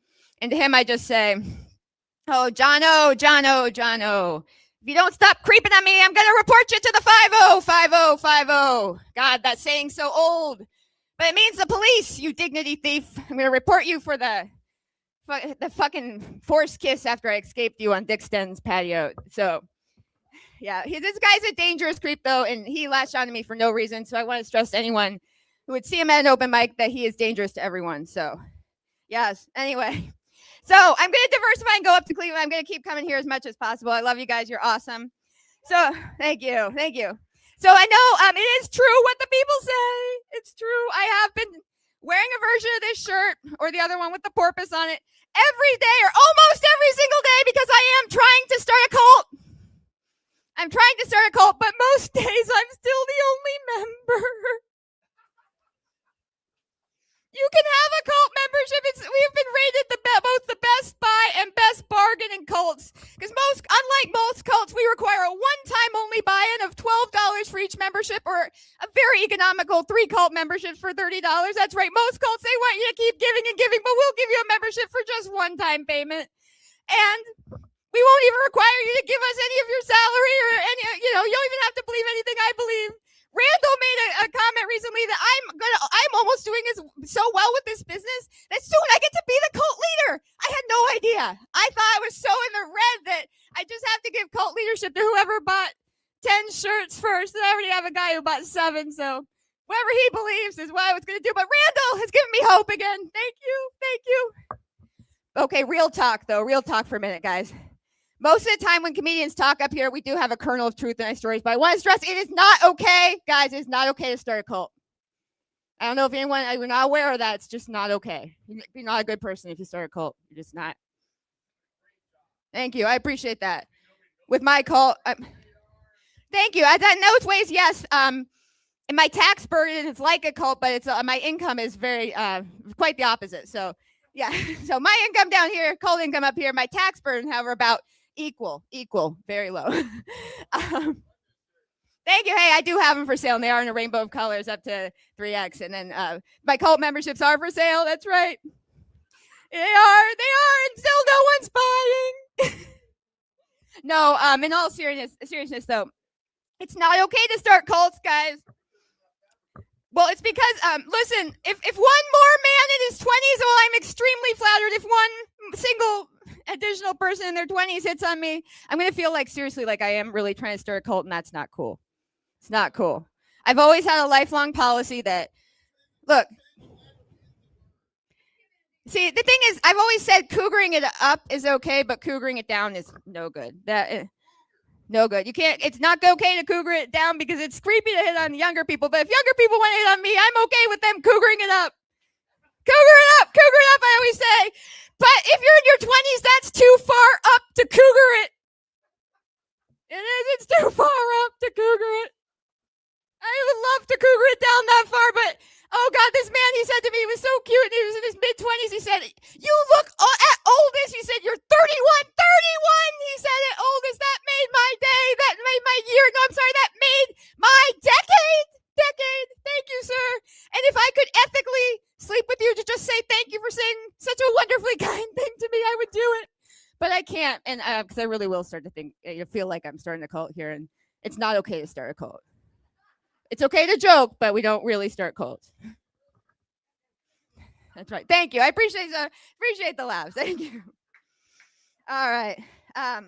And to him, I just say, oh, Jono. If you don't stop creeping on me, I'm going to report you to the 505050. God, that saying's so old. But it means the police, you dignity thief. I'm going to report you for the fucking forced kiss after I escaped you on Dick Sten's patio. So, yeah, this guy's a dangerous creep, though, and he latched onto me for no reason. So I want to stress to anyone who would see him at an open mic that he is dangerous to everyone. So, yes. Anyway, so I'm going to diversify and go up to Cleveland. I'm going to keep coming here as much as possible. I love you guys. You're awesome. So, thank you. So I know it is true what the people say. It's true. I have been wearing a version of this shirt or the other one with the porpoise on it every day or almost every single day because I am trying to start a cult. But most days I'm still the only member. You can have a cult membership. We've been rated both the best buy and best bargain in cults. Because unlike most cults, we require a one-time only buy-in of $12 for each membership, or a very economical 3 cult memberships for $30. That's right. Most cults, they want you to keep giving and giving, but we'll give you a membership for just one-time payment. And we won't even require you to give us any of your salary or any, you don't even have to believe anything I believe. Randall made a comment recently that I'm almost doing so well with this business that soon I get to be the cult leader. I had no idea. I thought I was so in the red that I just have to give cult leadership to whoever bought 10 shirts first. And I already have a guy who bought 7, so whatever he believes is what I was going to do. But Randall has given me hope again. Thank you. Thank you. Okay, real talk, though. Real talk for a minute, guys. Most of the time when comedians talk up here, we do have a kernel of truth in our stories, but I want to stress it is not okay, guys, it's not okay to start a cult. I don't know if you're not aware of that. It's just not okay. You're not a good person if you start a cult. You're just not. Thank you. I appreciate that. With my cult, thank you. In those ways, yes. And my tax burden is like a cult, but it's my income is very quite the opposite. So yeah. So my income down here, cult income up here, my tax burden, however, about equal, very low. Thank you. Hey, I do have them for sale, and they are in a rainbow of colors up to 3X. And then my cult memberships are for sale. That's right. They are, and still no one's buying. No, in all seriousness, though, it's not okay to start cults, guys. Well, it's because, listen, if one more man in his 20s, well, I'm extremely flattered. If one single additional person in their 20s hits on me, I'm going to feel like, seriously, like I am really trying to start a cult, and that's not cool. It's not cool. I've always had a lifelong policy that, look, see, the thing is, I've always said cougering it up is okay, but cougering it down is no good. No good. You can't, it's not okay to cougar it down because it's creepy to hit on younger people. But if younger people want to hit on me, I'm okay with them cougering it up. Cougar it up, I always say. But if you're in your 20s, that's too far up to cougar it. It is, it's too far up to cougar it. I would love to cougar it down that far, but oh God, this man, he said to me, he was so cute, and he was in his mid-20s, he said, you look at oldest, he said, you're 31, he said at oldest, that made my day, that made my year, no, I'm sorry, that made my decade, thank you, sir, and if I could ethically sleep with you to just say thank you for saying such a wonderfully kind thing to me, I would do it, but I can't, and because I really will start to think, you feel like I'm starting a cult here, and it's not okay to start a cult. It's okay to joke, but we don't really start cults. That's right. Thank you. I appreciate the laughs. Thank you. All right. All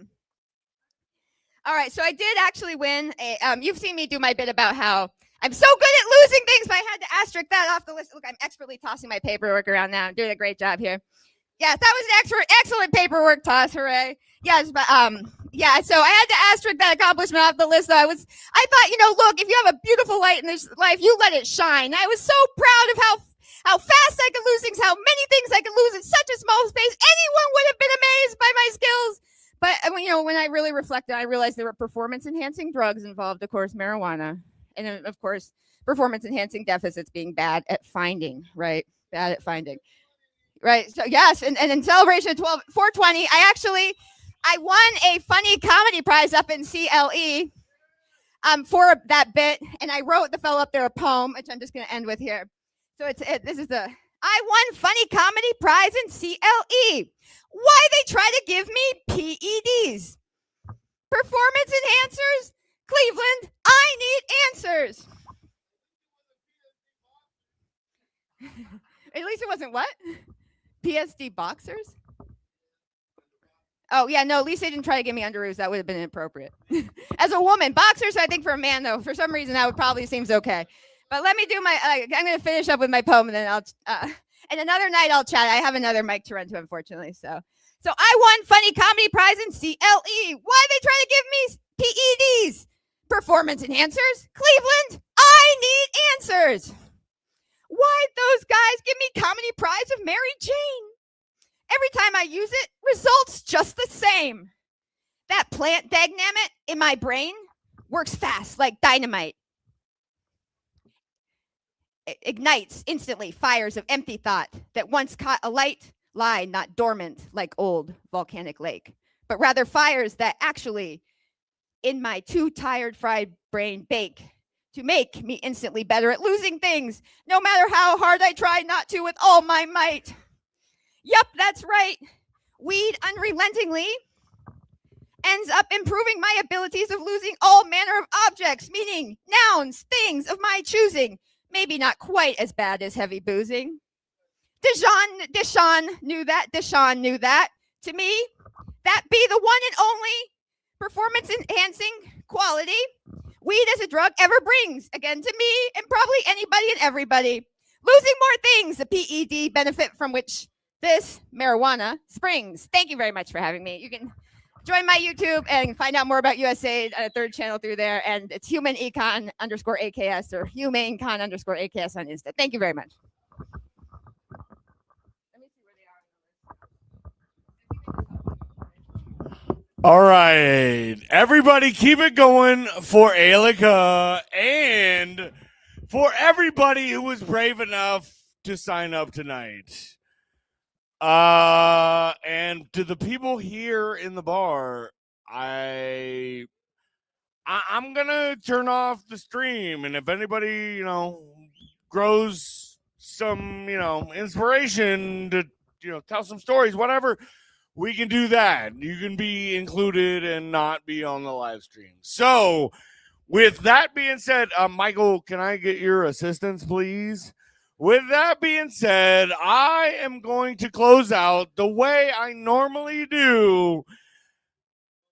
right. So I did actually win a. You've seen me do my bit about how I'm so good at losing things, but I had to asterisk that off the list. Look, I'm expertly tossing my paperwork around now. I'm doing a great job here. Yes, that was an excellent paperwork toss. Hooray. Yes, but yeah, so I had to asterisk that accomplishment off the list. Though I thought, look, if you have a beautiful light in this life, you let it shine. I was so proud of how fast I could lose things, how many things I could lose in such a small space. Anyone would have been amazed by my skills. But when I really reflected, I realized there were performance-enhancing drugs involved, of course, marijuana, and then, of course, performance-enhancing deficits being bad at finding, right? Bad at finding. Right. So yes, and in celebration of 420, I won a funny comedy prize up in CLE for that bit, and I wrote the fellow up there a poem, which I'm just going to end with here. So I won funny comedy prize in CLE. Why they try to give me PEDs? Performance enhancers? Cleveland, I need answers. At least it wasn't what? PSD boxers? Oh, yeah, no, at least they didn't try to give me underoos. That would have been inappropriate. As a woman, boxers, I think for a man, though, for some reason, that would probably seems okay. But let me do I'm going to finish up with my poem, and then and another night I'll chat. I have another mic to run to, unfortunately. So I won funny comedy prize in CLE. Why they try to give me PEDs? Performance enhancers? Cleveland, I need answers. Why'd those guys give me comedy prize of Mary Jane? Every time I use it, results just the same. That plant dagnammit in my brain works fast like dynamite. ignites instantly fires of empty thought that once caught alight lie not dormant like old volcanic lake, but rather fires that actually in my too tired fried brain bake to make me instantly better at losing things, no matter how hard I try not to with all my might. Yup, that's right. Weed unrelentingly ends up improving my abilities of losing all manner of objects, meaning nouns, things of my choosing. Maybe not quite as bad as heavy boozing. Deshaun knew that. Deshaun knew that. To me, that be the one and only performance-enhancing quality weed as a drug ever brings. Again, to me and probably anybody and everybody. Losing more things, the PED benefit from which this marijuana springs. Thank you very much for having me. You can join my YouTube and find out more about USAID at a third channel through there. And it's humanecon_AKS or humanecon_AKS on Insta. Thank you very much. All right, everybody, keep it going for Alika and for everybody who was brave enough to sign up tonight. And to the people here in the bar, I'm gonna turn off the stream, and if anybody grows some inspiration to tell some stories, whatever, we can do that. You can be included and not be on the live stream. So with that being said, Michael, can I get your assistance, please? With that being said, I am going to close out the way I normally do.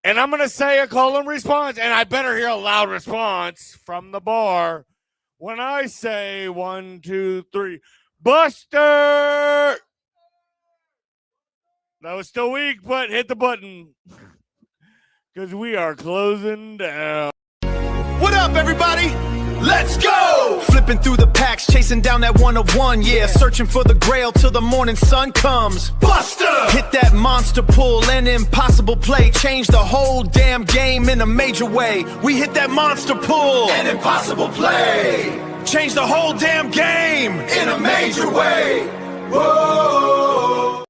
And I'm going to say a call and response. And I better hear a loud response from the bar when I say 1, 2, 3, Buster! That was still weak, but hit the button. Because we are closing down. What up, everybody? Let's go! Flipping through the packs, chasing down that 101, yeah. Searching for the grail till the morning sun comes. Buster! Hit that monster pull, an impossible play. Change the whole damn game in a major way. We hit that monster pull, an impossible play. Change the whole damn game in a major way. Whoa!